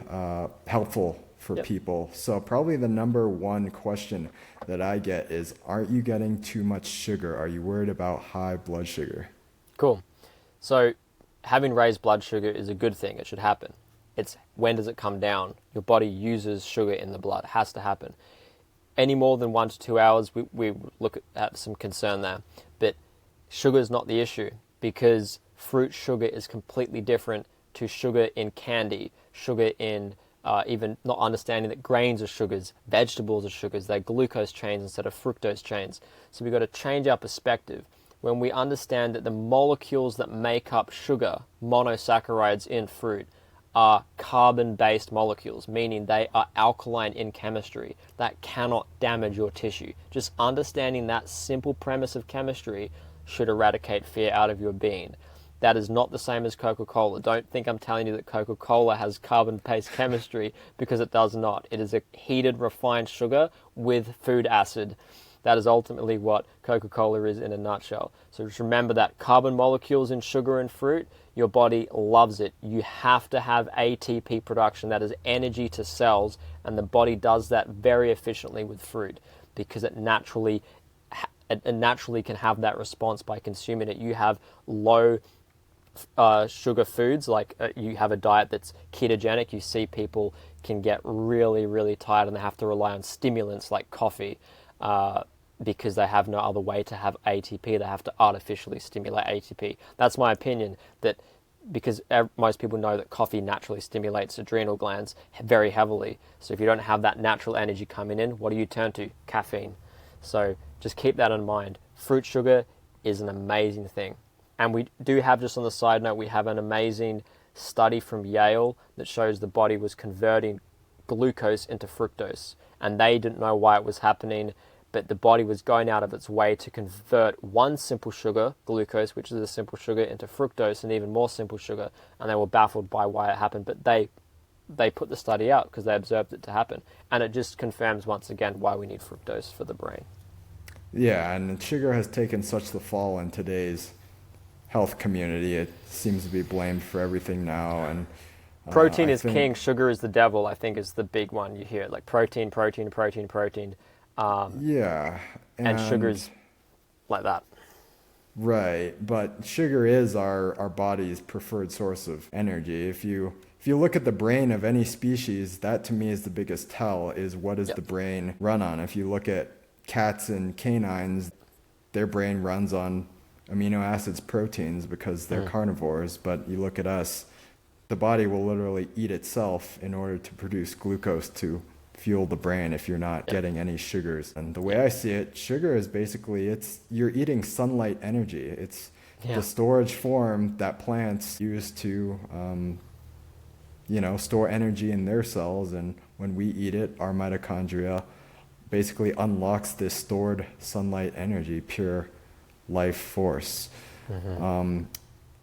helpful for people. So probably the number one question that I get is, aren't you getting too much sugar? Are you worried about high blood sugar? Cool. So having raised blood sugar is a good thing. It should happen. It's when does it come down? Your body uses sugar in the blood. It has to happen. Any more than 1 to 2 hours, we look at some concern there. But sugar is not the issue, because fruit sugar is completely different to sugar in candy, sugar in even not understanding that grains are sugars, vegetables are sugars, they're glucose chains instead of fructose chains. So we've got to change our perspective. When we understand that the molecules that make up sugar, monosaccharides in fruit, are carbon-based molecules, meaning they are alkaline in chemistry, that cannot damage your tissue. Just understanding that simple premise of chemistry should eradicate fear out of your being. That is not the same as Coca-Cola. Don't think I'm telling you that Coca-Cola has carbon-based chemistry, because it does not. It is a heated, refined sugar with food acid. That is ultimately what Coca-Cola is in a nutshell. So just remember that carbon molecules in sugar and fruit, your body loves it. You have to have ATP production, that is energy to cells, and the body does that very efficiently with fruit, because it naturally can have that response by consuming it. You have low sugar foods, like you have a diet that's ketogenic, you see people can get really, really tired and they have to rely on stimulants like coffee, because they have no other way to have ATP. They have to artificially stimulate ATP. That's my opinion, that because most people know that coffee naturally stimulates adrenal glands very heavily. So if you don't have that natural energy coming in, what do you turn to? Caffeine. So just keep that in mind. Fruit sugar is an amazing thing. And we do have, just on the side note, we have an amazing study from Yale that shows the body was converting glucose into fructose. And they didn't know why it was happening, but the body was going out of its way to convert one simple sugar, glucose, which is a simple sugar, into fructose, and even more simple sugar. And they were baffled by why it happened, but they put the study out because they observed it to happen. And it just confirms once again why we need fructose for the brain. Yeah, and sugar has taken such the fall in today's health community. It seems to be blamed for everything now, and protein is king, sugar is the devil, I think, is the big one you hear. Like protein. Yeah, and sugar's like that. Right, but sugar is our body's preferred source of energy. If you look at the brain of any species, that to me is the biggest tell, is what does the brain run on. If you look at cats and canines, their brain runs on amino acids, proteins, because they're carnivores. But you look at us, the body will literally eat itself in order to produce glucose to fuel the brain if you're not getting any sugars. And the way I see it, sugar is basically, you're eating sunlight energy. It's the storage form that plants use to store energy in their cells, and when we eat it, our mitochondria basically unlocks this stored sunlight energy, pure life force.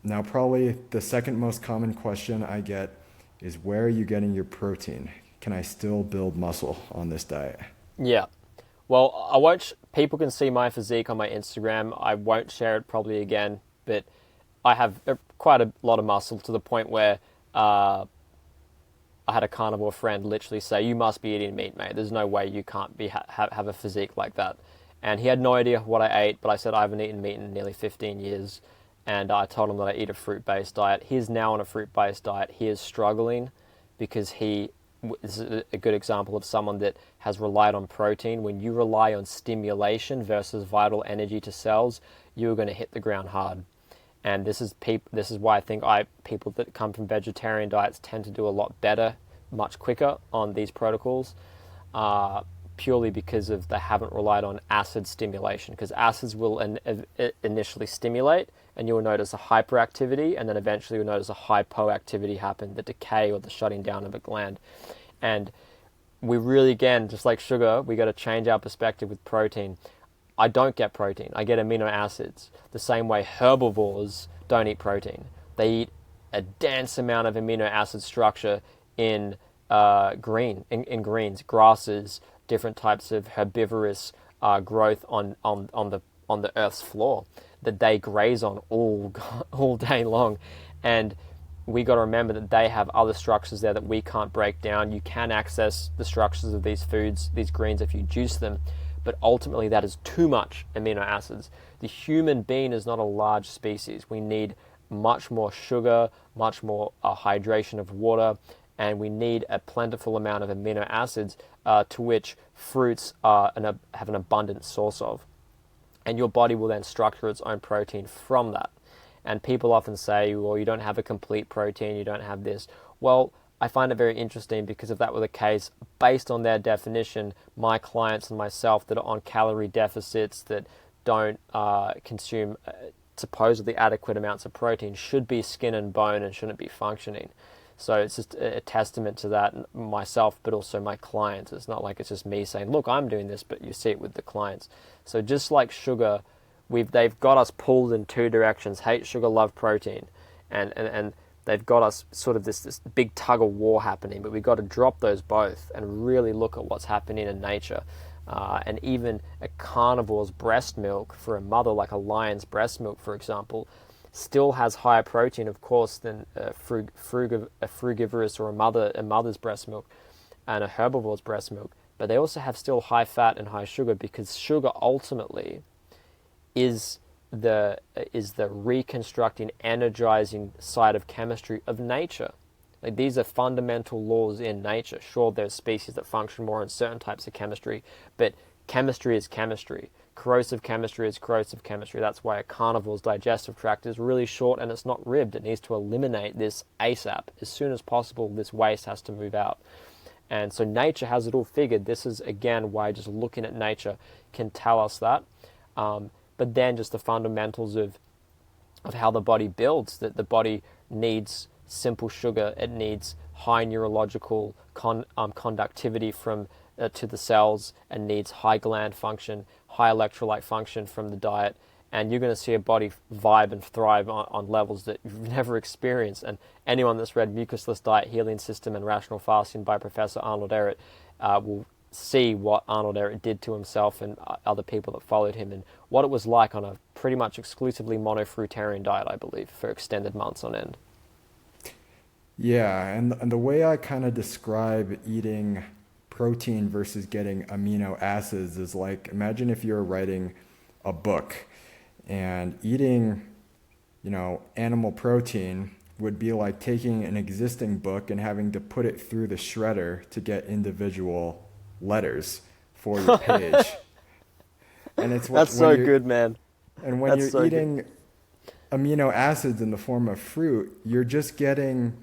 Now, probably the second most common question I get is, where are you getting your protein? Can I still build muscle on this diet? Yeah. Well, people can see my physique on my Instagram. I won't share it probably again, but I have quite a lot of muscle, to the point where I had a carnivore friend literally say, "You must be eating meat, mate. There's no way you can't have a physique like that." And he had no idea what I ate, but I said I haven't eaten meat in nearly 15 years. And I told him that I eat a fruit-based diet. He's now on a fruit-based diet. He is struggling because this is a good example of someone that has relied on protein. When you rely on stimulation versus vital energy to cells, you're going to hit the ground hard. And this is why I think people that come from vegetarian diets tend to do a lot better, much quicker on these protocols, purely because they haven't relied on acid stimulation. Because acids will initially stimulate, and you'll notice a hyperactivity, and then eventually you'll notice a hypoactivity happen, the decay or the shutting down of a gland. And we really, again, just like sugar, we got to change our perspective with protein. I don't get protein. I get amino acids. The same way herbivores don't eat protein. They eat a dense amount of amino acid structure in greens, grasses, different types of herbivorous growth on the earth's floor that they graze on all day long. And we got to remember that they have other structures there that we can't break down. You can access the structures of these foods, these greens, if you juice them, but ultimately that is too much amino acids. The human being is not a large species. We need much more sugar, much more hydration of water, and we need a plentiful amount of amino acids, to which fruits have an abundant source of. And your body will then structure its own protein from that. And people often say, well, you don't have a complete protein, you don't have this. Well, I find it very interesting, because if that were the case, based on their definition, my clients and myself that are on calorie deficits, that don't consume supposedly adequate amounts of protein, should be skin and bone and shouldn't be functioning. So it's just a testament to that, myself, but also my clients. It's not like it's just me saying, look, I'm doing this, but you see it with the clients. So just like sugar, they've got us pulled in two directions: hate sugar, love protein, and they've got us sort of this big tug of war happening. But we've got to drop those both and really look at what's happening in nature. And even a carnivore's breast milk for a mother, like a lion's breast milk, for example, still has higher protein, of course, than a frugivorous or a mother's breast milk and a herbivore's breast milk. But they also have still high fat and high sugar, because sugar ultimately is the reconstructing, energizing side of chemistry of nature. Like, these are fundamental laws in nature. Sure, there's species that function more in certain types of chemistry, but chemistry is chemistry. Corrosive chemistry is corrosive chemistry. That's why a carnivore's digestive tract is really short and it's not ribbed. It needs to eliminate this ASAP. As soon as possible, this waste has to move out. And so nature has it all figured. This is, again, why just looking at nature can tell us that. But then just the fundamentals of how the body builds, that the body needs simple sugar, it needs high neurological conductivity from to the cells, and needs high gland function, high electrolyte function from the diet, and you're going to see a body vibe and thrive on levels that you've never experienced. And anyone that's read Mucusless Diet, Healing System, and Rational Fasting by Professor Arnold Ehret will see what Arnold Ehret did to himself and other people that followed him, and what it was like on a pretty much exclusively mono-fruitarian diet, I believe, for extended months on end. Yeah, and the way I kind of describe eating protein versus getting amino acids is like, imagine if you're writing a book, and eating, animal protein would be like taking an existing book and having to put it through the shredder to get individual letters for your page. And it's That's so good, man. And when That's you're so eating good. amino acids in the form of fruit, you're just getting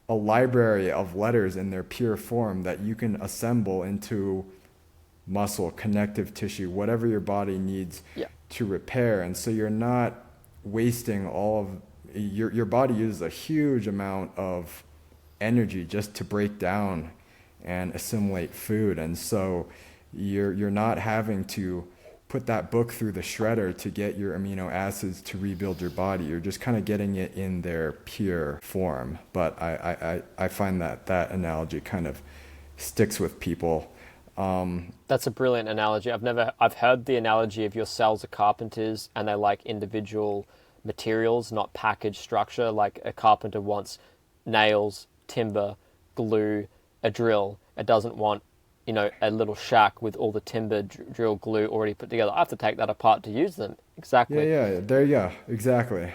a library of letters in their pure form that you can assemble into muscle, connective tissue, whatever your body needs to repair. And so you're not wasting all of your body uses a huge amount of energy just to break down and assimilate food. And so you're not having to put that book through the shredder to get your amino acids to rebuild your body. You're just kind of getting it in their pure form. But I find that analogy kind of sticks with people. That's a brilliant analogy. I've heard the analogy of your cells are carpenters and they like individual materials, not packaged structure. Like a carpenter wants nails, timber, glue, a drill. It doesn't want a little shack with all the timber, drill, glue already put together. I have to take that apart to use them. Exactly. Yeah, there you go. Exactly.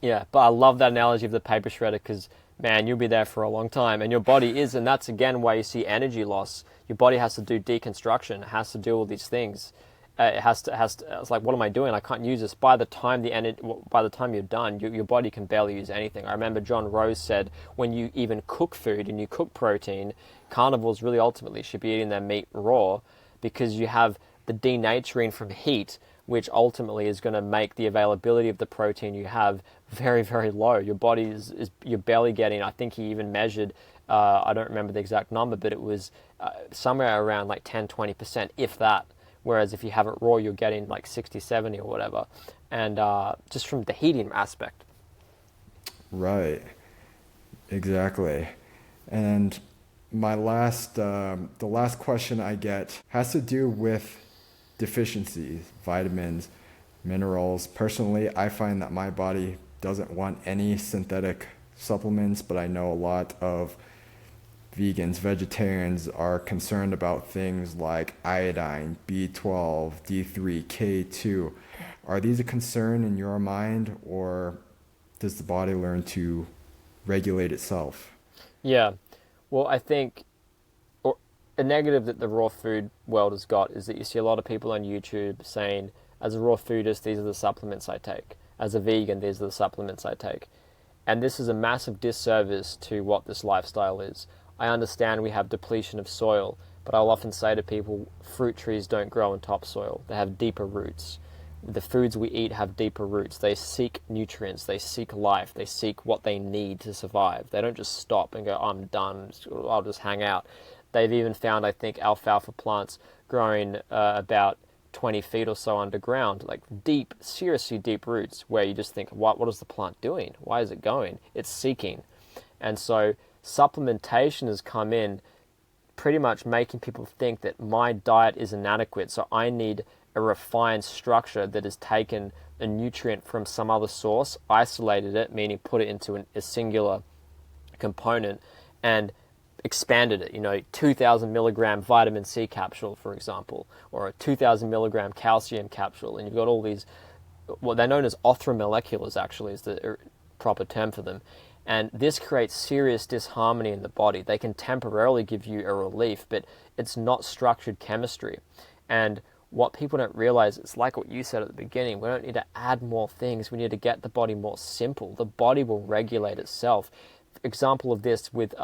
Yeah, but I love that analogy of the paper shredder, because, man, you'll be there for a long time. And your body is, and that's, again, why you see energy loss. Your body has to do deconstruction. It has to do all these things. It has to, it's like, what am I doing? I can't use this. By the time you're done, your body can barely use anything. I remember John Rose said, when you even cook food and you cook protein, carnivores really ultimately should be eating their meat raw, because you have the denaturing from heat, which ultimately is going to make the availability of the protein you have very, very low. Your body is you're barely getting, I think he even measured, I don't remember the exact number, but it was somewhere around like 10-20%, if that. Whereas if you have it raw, you're getting like 60-70 or whatever. And just from the heating aspect. Right. Exactly. And my the last question I get has to do with deficiencies, vitamins, minerals. Personally, I find that my body doesn't want any synthetic supplements, but I know a lot of vegans, vegetarians are concerned about things like iodine, B12, D3, K2. Are these a concern in your mind, or does the body learn to regulate itself? Yeah. Well, I think a negative that the raw food world has got is that you see a lot of people on YouTube saying, as a raw foodist, these are the supplements I take. As a vegan, these are the supplements I take. And this is a massive disservice to what this lifestyle is. I understand we have depletion of soil, but I'll often say to people, fruit trees don't grow in topsoil. They have deeper roots. The foods we eat have deeper roots. They seek nutrients, they seek life, they seek what they need to survive. They don't just stop and go, I'm done, I'll just hang out. They've even found, I think, alfalfa plants growing about 20 feet or so underground, like deep, seriously deep roots, where you just think, what is the plant doing? Why is it going? It's seeking. And so supplementation has come in, pretty much making people think that my diet is inadequate, so I need a refined structure that has taken a nutrient from some other source, isolated it, meaning put it into a singular component, and expanded it. 2,000 milligram vitamin C capsule, for example, or a 2,000 milligram calcium capsule, and you've got all these, what they're known as orthomoleculars, actually, is the proper term for them. And this creates serious disharmony in the body. They can temporarily give you a relief, but it's not structured chemistry. And what people don't realize, it's like what you said at the beginning, we don't need to add more things. We need to get the body more simple. The body will regulate itself. Example of this with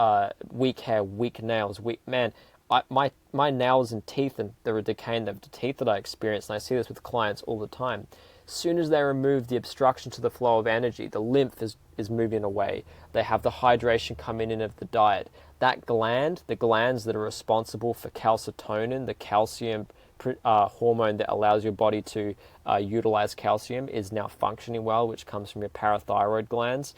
weak hair, weak nails, my nails and teeth, and there are decaying of the teeth that I experience, and I see this with clients all the time. As soon as they remove the obstruction to the flow of energy, the lymph is moving away. They have the hydration coming in of the diet. That gland, the glands that are responsible for calcitonin, the calcium hormone that allows your body to utilize calcium, is now functioning well, which comes from your parathyroid glands.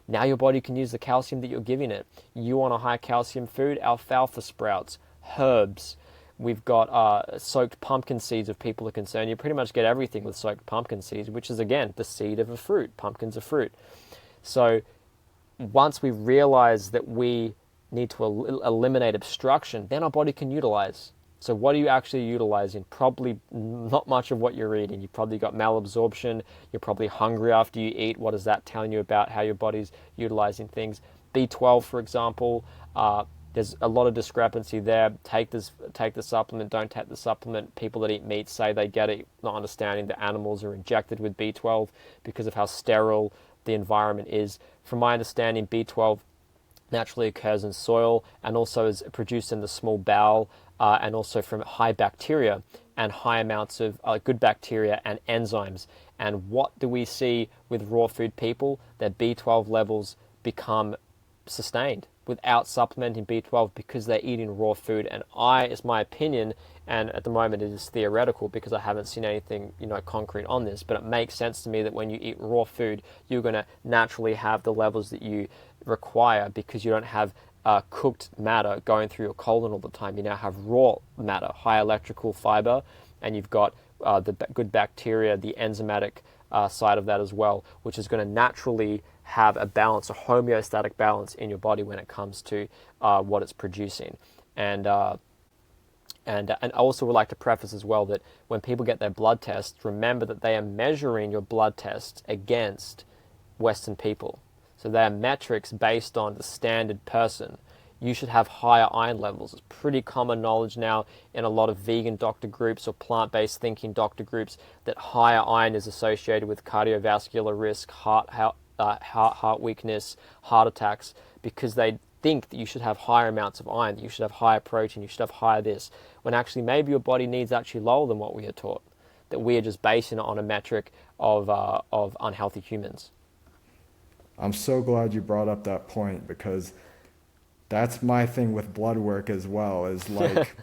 Now your body can use the calcium that you're giving it. You want a high calcium food? Alfalfa sprouts, herbs. We've got soaked pumpkin seeds if people are concerned. You pretty much get everything with soaked pumpkin seeds, which is, again, the seed of a fruit. Pumpkin's a fruit. So once we realize that we need to eliminate obstruction, then our body can utilize. So what are you actually utilizing? Probably not much of what you're eating. You've probably got malabsorption. You're probably hungry after you eat. What is that telling you about how your body's utilizing things? B12, for example, there's a lot of discrepancy there. Take the supplement, don't take the supplement. People that eat meat say they get it, not understanding that animals are injected with B12 because of how sterile the environment is. From my understanding, B12 naturally occurs in soil and also is produced in the small bowel, and also from high bacteria and high amounts of good bacteria and enzymes. And what do we see with raw food people? Their B12 levels become sustained without supplementing B12 because they're eating raw food. And it's my opinion, and at the moment it is theoretical because I haven't seen anything concrete on this, but it makes sense to me that when you eat raw food, you're going to naturally have the levels that you require because you don't have cooked matter going through your colon all the time. You now have raw matter, high electrical fiber, and you've got the good bacteria, the enzymatic side of that as well, which is going to naturally have a balance, a homeostatic balance in your body when it comes to what it's producing. And I also would like to preface as well that when people get their blood tests, remember that they are measuring your blood tests against Western people. So they are metrics based on the standard person. You should have higher iron levels. It's pretty common knowledge now in a lot of vegan doctor groups or plant-based thinking doctor groups that higher iron is associated with cardiovascular risk, heart weakness, heart attacks, because they think that you should have higher amounts of iron, that you should have higher protein, you should have higher this, when actually maybe your body needs actually lower than what we are taught, that we are just basing it on a metric of unhealthy humans. I'm so glad you brought up that point because that's my thing with blood work as well, is like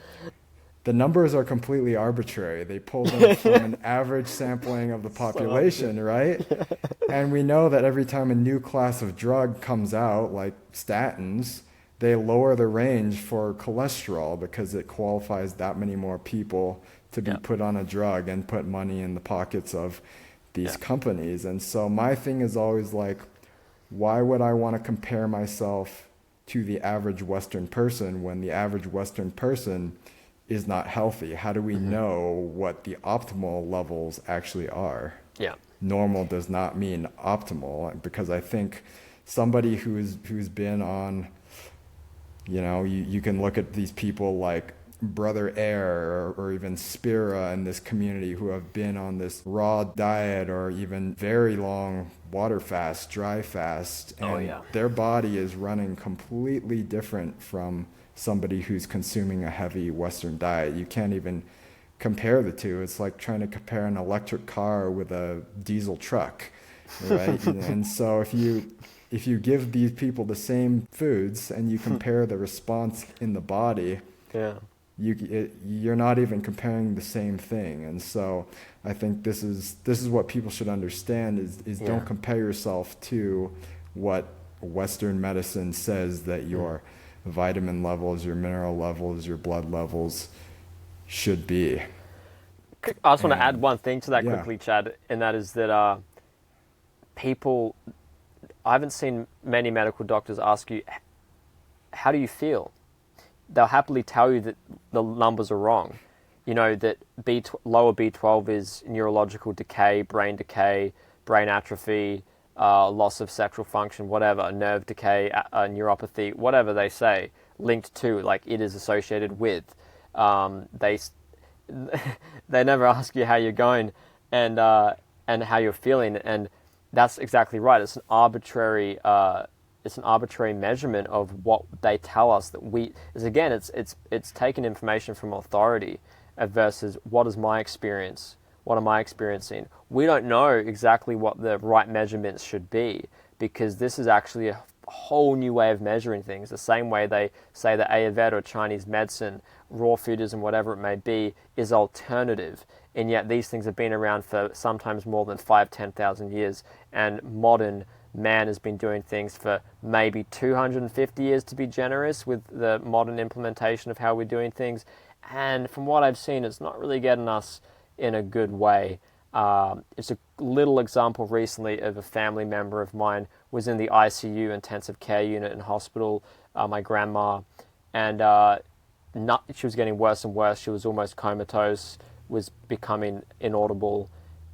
the numbers are completely arbitrary. They pull them from an average sampling of the population, right? And we know that every time a new class of drug comes out, like statins, they lower the range for cholesterol because it qualifies that many more people to be put on a drug and put money in the pockets of these companies. And so my thing is always like, why would I want to compare myself to the average Western person when the average Western person is not healthy? How do we know what the optimal levels actually are? Yeah. Normal does not mean optimal, because I think somebody who's been on, you can look at these people like Brother Air or even Spira in this community who have been on this raw diet or even very long water fast, dry fast, and their body is running completely different from somebody who's consuming a heavy Western diet. You can't even compare the two. It's like trying to compare an electric car with a diesel truck, right? And so if you give these people the same foods and you compare the response in the body, you're not even comparing the same thing. And so I think this is what people should understand is Yeah. don't compare yourself to what Western medicine says that your vitamin levels, your mineral levels, your blood levels should be. I just want to add And one thing to that yeah, quickly, Chad, and that is that people, I haven't seen many medical doctors ask you, how do you feel? They'll happily tell you that the numbers are wrong. You know, that lower B12 is neurological decay, brain atrophy, loss of sexual function, whatever, nerve decay, neuropathy, whatever they say, linked to, like it is associated with. They they never ask you how you're going and how you're feeling, and that's exactly right. It's an arbitrary measurement of what they tell us that we is. Again, it's taken information from authority versus what is my experience, what am I experiencing. We don't know exactly what the right measurements should be, because this is actually a whole new way of measuring things. The same way they say that Ayurveda or Chinese medicine, raw foodism, whatever it may be, is alternative, and yet these things have been around for sometimes more than 5,000-10,000 years, and modern man has been doing things for maybe 250 years, to be generous, with the modern implementation of how we're doing things. And from what I've seen, it's not really getting us in a good way. It's a little example recently of a family member of mine was in the ICU, intensive care unit in hospital, my grandma, and she was getting worse and worse. She was almost comatose, was becoming inaudible.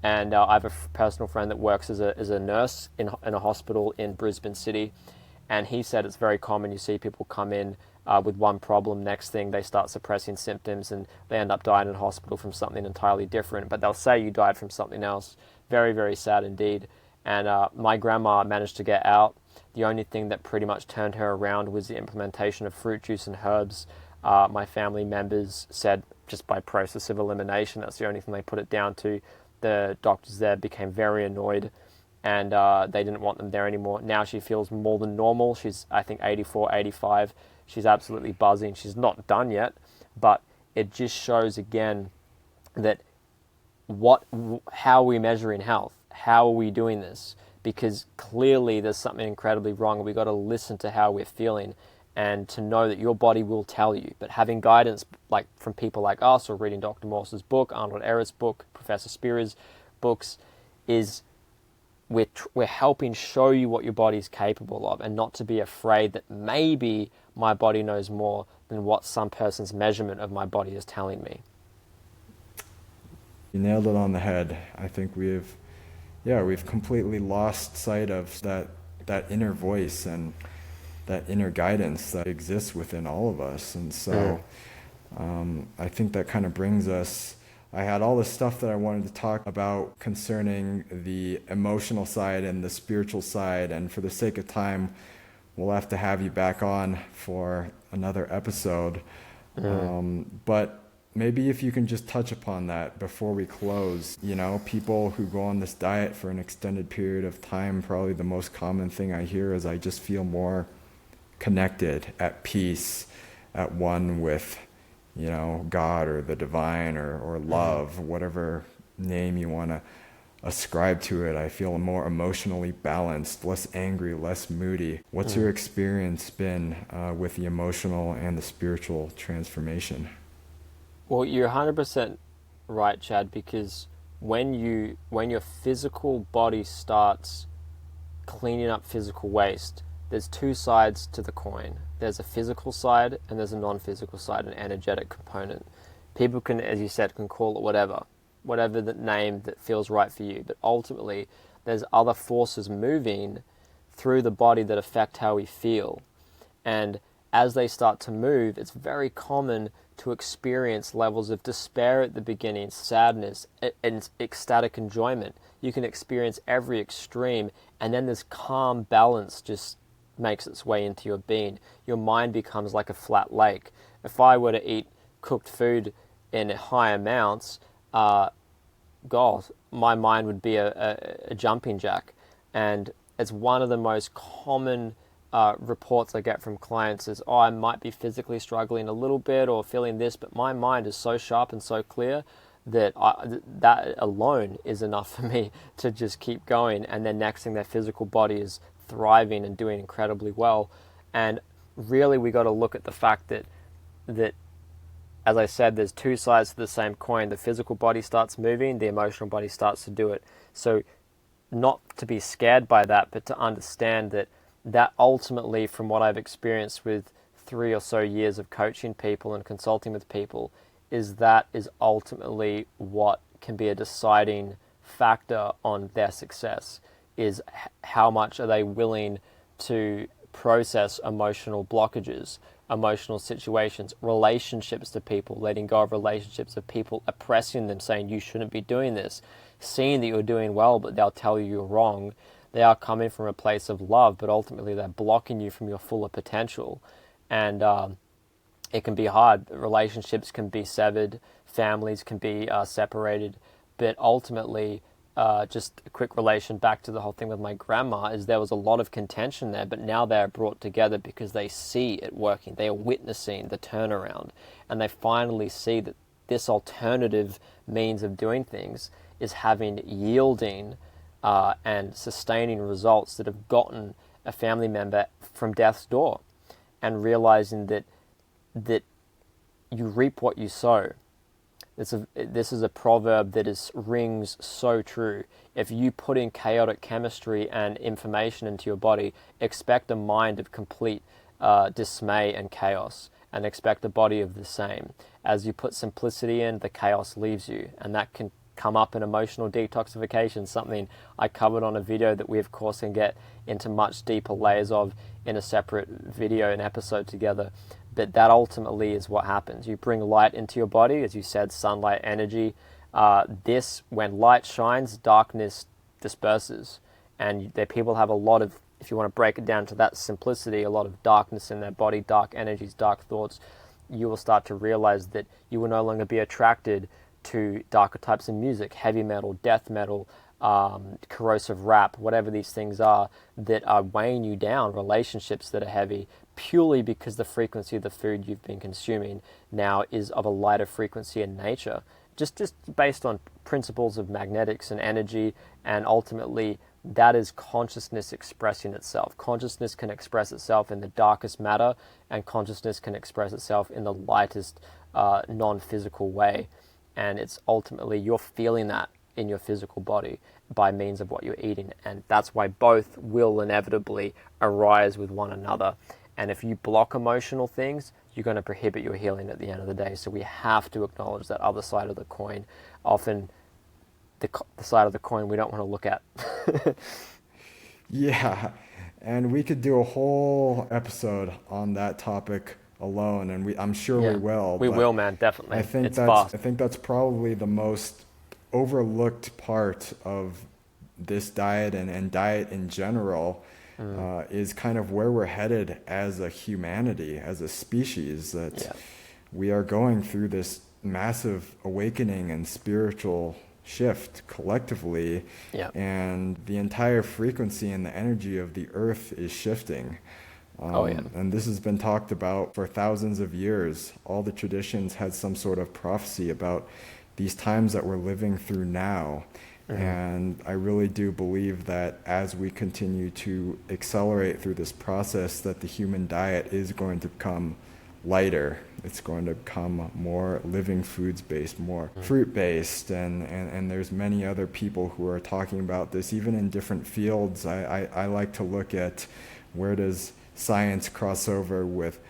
And I have a personal friend that works as a nurse in a hospital in Brisbane City, and he said it's very common. You see people come in with one problem, next thing they start suppressing symptoms, and they end up dying in hospital from something entirely different. But they'll say you died from something else. Very, very sad indeed. And my grandma managed to get out. The only thing that pretty much turned her around was the implementation of fruit juice and herbs. My family members said just by process of elimination, that's the only thing they put it down to. The doctors there became very annoyed, and they didn't want them there anymore. Now she feels more than normal. She's, I think, 84, 85. She's absolutely buzzing. She's not done yet, but it just shows again that how are we measuring health? How are we doing this? Because clearly there's something incredibly wrong. We've got to listen to how we're feeling and to know that your body will tell you. But having guidance like from people like us, or reading Dr. Morse's book, Arnold Ehret's book, Professor Spear's books, is we're helping show you what your body's capable of, and not to be afraid that maybe my body knows more than what some person's measurement of my body is telling me. you nailed it on the head. I think we've completely lost sight of that inner voice and that inner guidance that exists within all of us. And so I think that kind of brings us, I had all this stuff that I wanted to talk about concerning the emotional side and the spiritual side, and for the sake of time, we'll have to have you back on for another episode. But maybe if you can just touch upon that before we close. You know, people who go on this diet for an extended period of time, probably the most common thing I hear is, I just feel more connected, at peace, at one with, you know, God or the divine or love, whatever name you want to ascribe to it. I feel more emotionally balanced, less angry, less moody. What's your experience been with the emotional and the spiritual transformation? Well, you're 100% right, Chad, because when your physical body starts cleaning up physical waste, there's two sides to the coin. There's a physical side and there's a non-physical side, an energetic component. People can, as you said, can call it whatever the name that feels right for you. But ultimately, there's other forces moving through the body that affect how we feel. And as they start to move, it's very common to experience levels of despair at the beginning, sadness, and ecstatic enjoyment. You can experience every extreme, and then this calm balance just makes its way into your being. Your mind becomes like a flat lake. If I were to eat cooked food in high amounts, God, my mind would be a jumping jack. And it's one of the most common reports I get from clients is, oh, I might be physically struggling a little bit or feeling this, but my mind is so sharp and so clear that that alone is enough for me to just keep going. And then next thing, their physical body is thriving and doing incredibly well. And really, we got to look at the fact that as I said, there's two sides to the same coin. The physical body starts moving, the emotional body starts to do it. So not to be scared by that, but to understand that ultimately, from what I've experienced with 3 or so years of coaching people and consulting with people, is ultimately what can be a deciding factor on their success, is how much are they willing to process emotional blockages, emotional situations, relationships to people, letting go of relationships of people oppressing them, saying you shouldn't be doing this, seeing that you're doing well, but they'll tell you you're wrong. They are coming from a place of love, but ultimately they're blocking you from your fuller potential. And it can be hard. Relationships can be severed, families can be separated, but ultimately, just a quick relation back to the whole thing with my grandma, is there was a lot of contention there, but now they're brought together because they see it working. They are witnessing the turnaround, and they finally see that this alternative means of doing things is yielding and sustaining results that have gotten a family member from death's door, and realizing that you reap what you sow. This is a proverb that rings so true. If you put in chaotic chemistry and information into your body, expect a mind of complete dismay and chaos, and expect a body of the same. As you put simplicity in, the chaos leaves you, and that can come up in emotional detoxification, something I covered on a video that we of course can get into much deeper layers of in a separate video and episode together. But that ultimately is what happens. You bring light into your body, as you said, sunlight, energy. When light shines, darkness disperses. And people have a lot of, if you want to break it down to that simplicity, a lot of darkness in their body, dark energies, dark thoughts. You will start to realize that you will no longer be attracted to darker types of music, heavy metal, death metal, corrosive rap, whatever these things are that are weighing you down, relationships that are heavy, purely because the frequency of the food you've been consuming now is of a lighter frequency in nature, just based on principles of magnetics and energy. And ultimately, that is consciousness expressing itself. Consciousness can express itself in the darkest matter, and consciousness can express itself in the lightest non-physical way. And it's ultimately, you're feeling that in your physical body by means of what you're eating. And that's why both will inevitably arise with one another. And if you block emotional things, you're going to prohibit your healing at the end of the day. So we have to acknowledge that other side of the coin. Often the side of the coin we don't want to look at. Yeah, and we could do a whole episode on that topic alone, and I'm sure we will. We will, man, definitely. I think that's probably the most overlooked part of this diet and diet in general, is kind of where we're headed as a humanity, as a species, that we are going through this massive awakening and spiritual shift collectively, and the entire frequency and the energy of the earth is shifting. And this has been talked about for thousands of years. All the traditions had some sort of prophecy about these times that we're living through now. And I really do believe that as we continue to accelerate through this process, that the human diet is going to become lighter. It's going to become more living foods based, more fruit based, and there's many other people who are talking about this, even in different fields. I like to look at where does science cross over with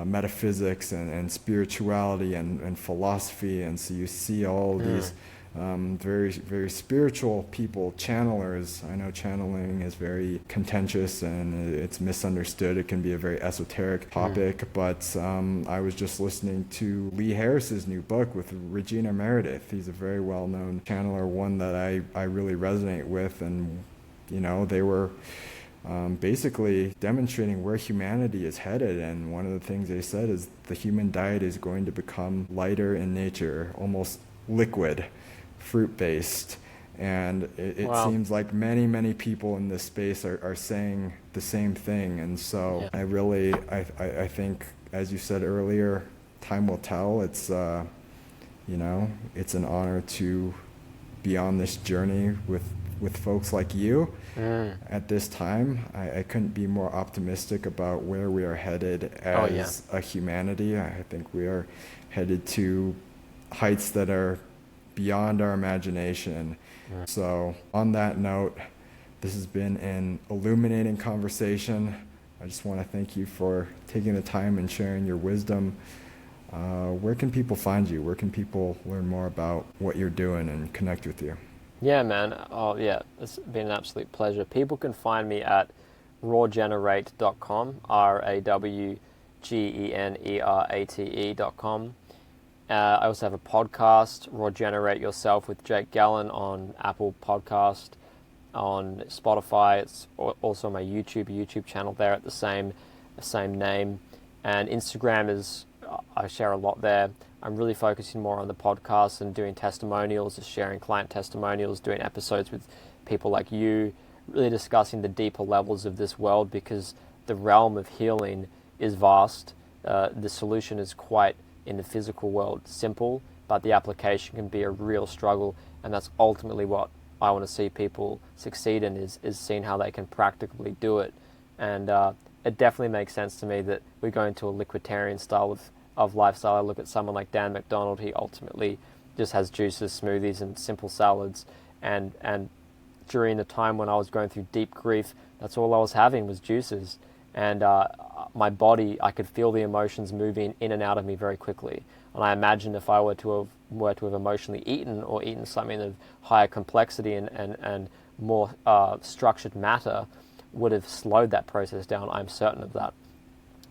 metaphysics and spirituality and philosophy, and so you see all these very, very spiritual people, channelers. I know channeling is very contentious and it's misunderstood. It can be a very esoteric topic, but I was just listening to Lee Harris's new book with Regina Meredith. He's a very well-known channeler, one that I really resonate with, and they were basically demonstrating where humanity is headed. And one of the things they said is the human diet is going to become lighter in nature, almost liquid, fruit-based, And it Wow. seems like many people in this space are saying the same thing. And so Yeah. I think, as you said earlier, time will tell. It's an honor to be on this journey with folks like you. Mm. At this time, I couldn't be more optimistic about where we are headed Oh, yeah. as a humanity. I think we are headed to heights that are beyond our imagination. Mm. So, on that note, this has been an illuminating conversation. I just want to thank you for taking the time and sharing your wisdom. Where can people find you? Where can people learn more about what you're doing and connect with you? Yeah, man. Oh, yeah. It's been an absolute pleasure. People can find me at rawgenerate.com, rawgenerate.com. I also have a podcast, Raw Generate Yourself with Jake Gallen, on Apple Podcast, on Spotify. It's also my YouTube channel there at the same name. And Instagram is, I share a lot there. I'm really focusing more on the podcast and doing testimonials, just sharing client testimonials, doing episodes with people like you, really discussing the deeper levels of this world, because the realm of healing is vast. The solution is quite, in the physical world, simple, but the application can be a real struggle, and that's ultimately what I want to see people succeed in, is seeing how they can practically do it. And it definitely makes sense to me that we go into a liquiditarian style of lifestyle. I look at someone like Dan McDonald. He ultimately just has juices, smoothies, and simple salads. And during the time when I was going through deep grief, that's all I was having was juices. And my body, I could feel the emotions moving in and out of me very quickly. And I imagine if I were to have emotionally eaten something of higher complexity and more structured matter, would have slowed that process down. I'm certain of that.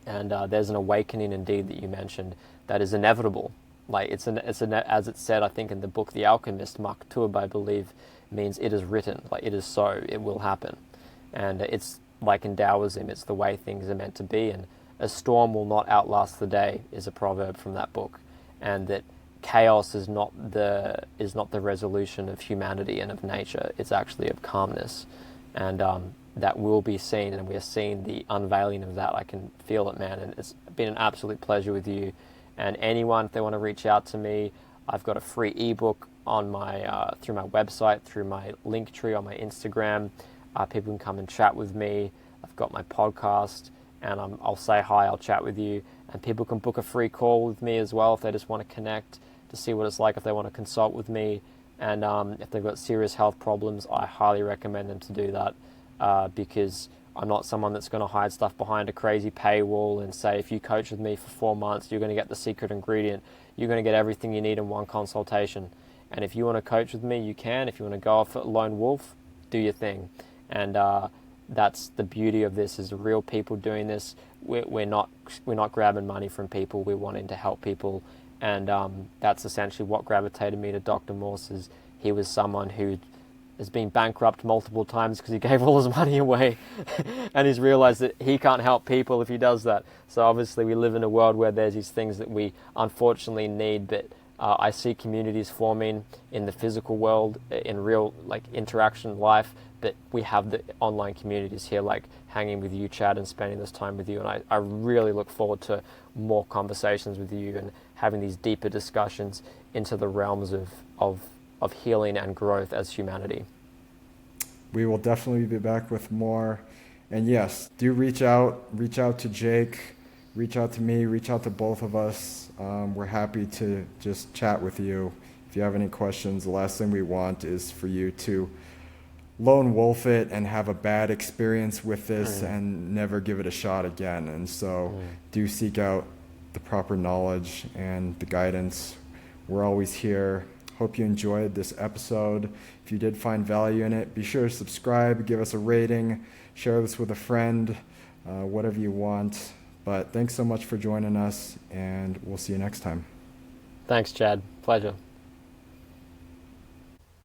And there's an awakening indeed that you mentioned that is inevitable. Like as it's said, I think in the book The Alchemist, Maktub, I believe, means it is written. Like it is so, it will happen. And it's like in Taoism, it's the way things are meant to be. And a storm will not outlast the day is a proverb from that book. And that chaos is not the resolution of humanity and of nature. It's actually of calmness. And that will be seen, and we are seeing the unveiling of that. I can feel it, man, and it's been an absolute pleasure with you. And anyone, if they want to reach out to me, I've got a free ebook on my through my website, through my link tree on my Instagram. People can come and chat with me. I've got my podcast, and I'll say hi, I'll chat with you, and people can book a free call with me as well if they just want to connect, to see what it's like, if they want to consult with me. And if they've got serious health problems, I highly recommend them to do that. Because I'm not someone that's going to hide stuff behind a crazy paywall and say, if you coach with me for 4 months, you're going to get the secret ingredient. You're going to get everything you need in one consultation. And if you want to coach with me, you can. If you want to go off a lone wolf, do your thing. And that's the beauty of this, is real people doing this. We're not grabbing money from people. We're wanting to help people. And that's essentially what gravitated me to Dr. Morse. Is he was someone who has been bankrupt multiple times because he gave all his money away and he's realized that he can't help people if he does that. So obviously we live in a world where there's these things that we unfortunately need, but I see communities forming in the physical world, in real interaction life, but we have the online communities here, like hanging with you, Chad, and spending this time with you. And I really look forward to more conversations with you and having these deeper discussions into the realms of healing and growth as humanity. We will definitely be back with more. And yes, do reach out to Jake, reach out to me, reach out to both of us. We're happy to just chat with you. If you have any questions, the last thing we want is for you to lone wolf it and have a bad experience with this and never give it a shot again. And so do seek out the proper knowledge and the guidance. We're always here. Hope you enjoyed this episode. If you did find value in it, be sure to subscribe, give us a rating, share this with a friend, whatever you want. But thanks so much for joining us, and we'll see you next time. Thanks, Chad. Pleasure.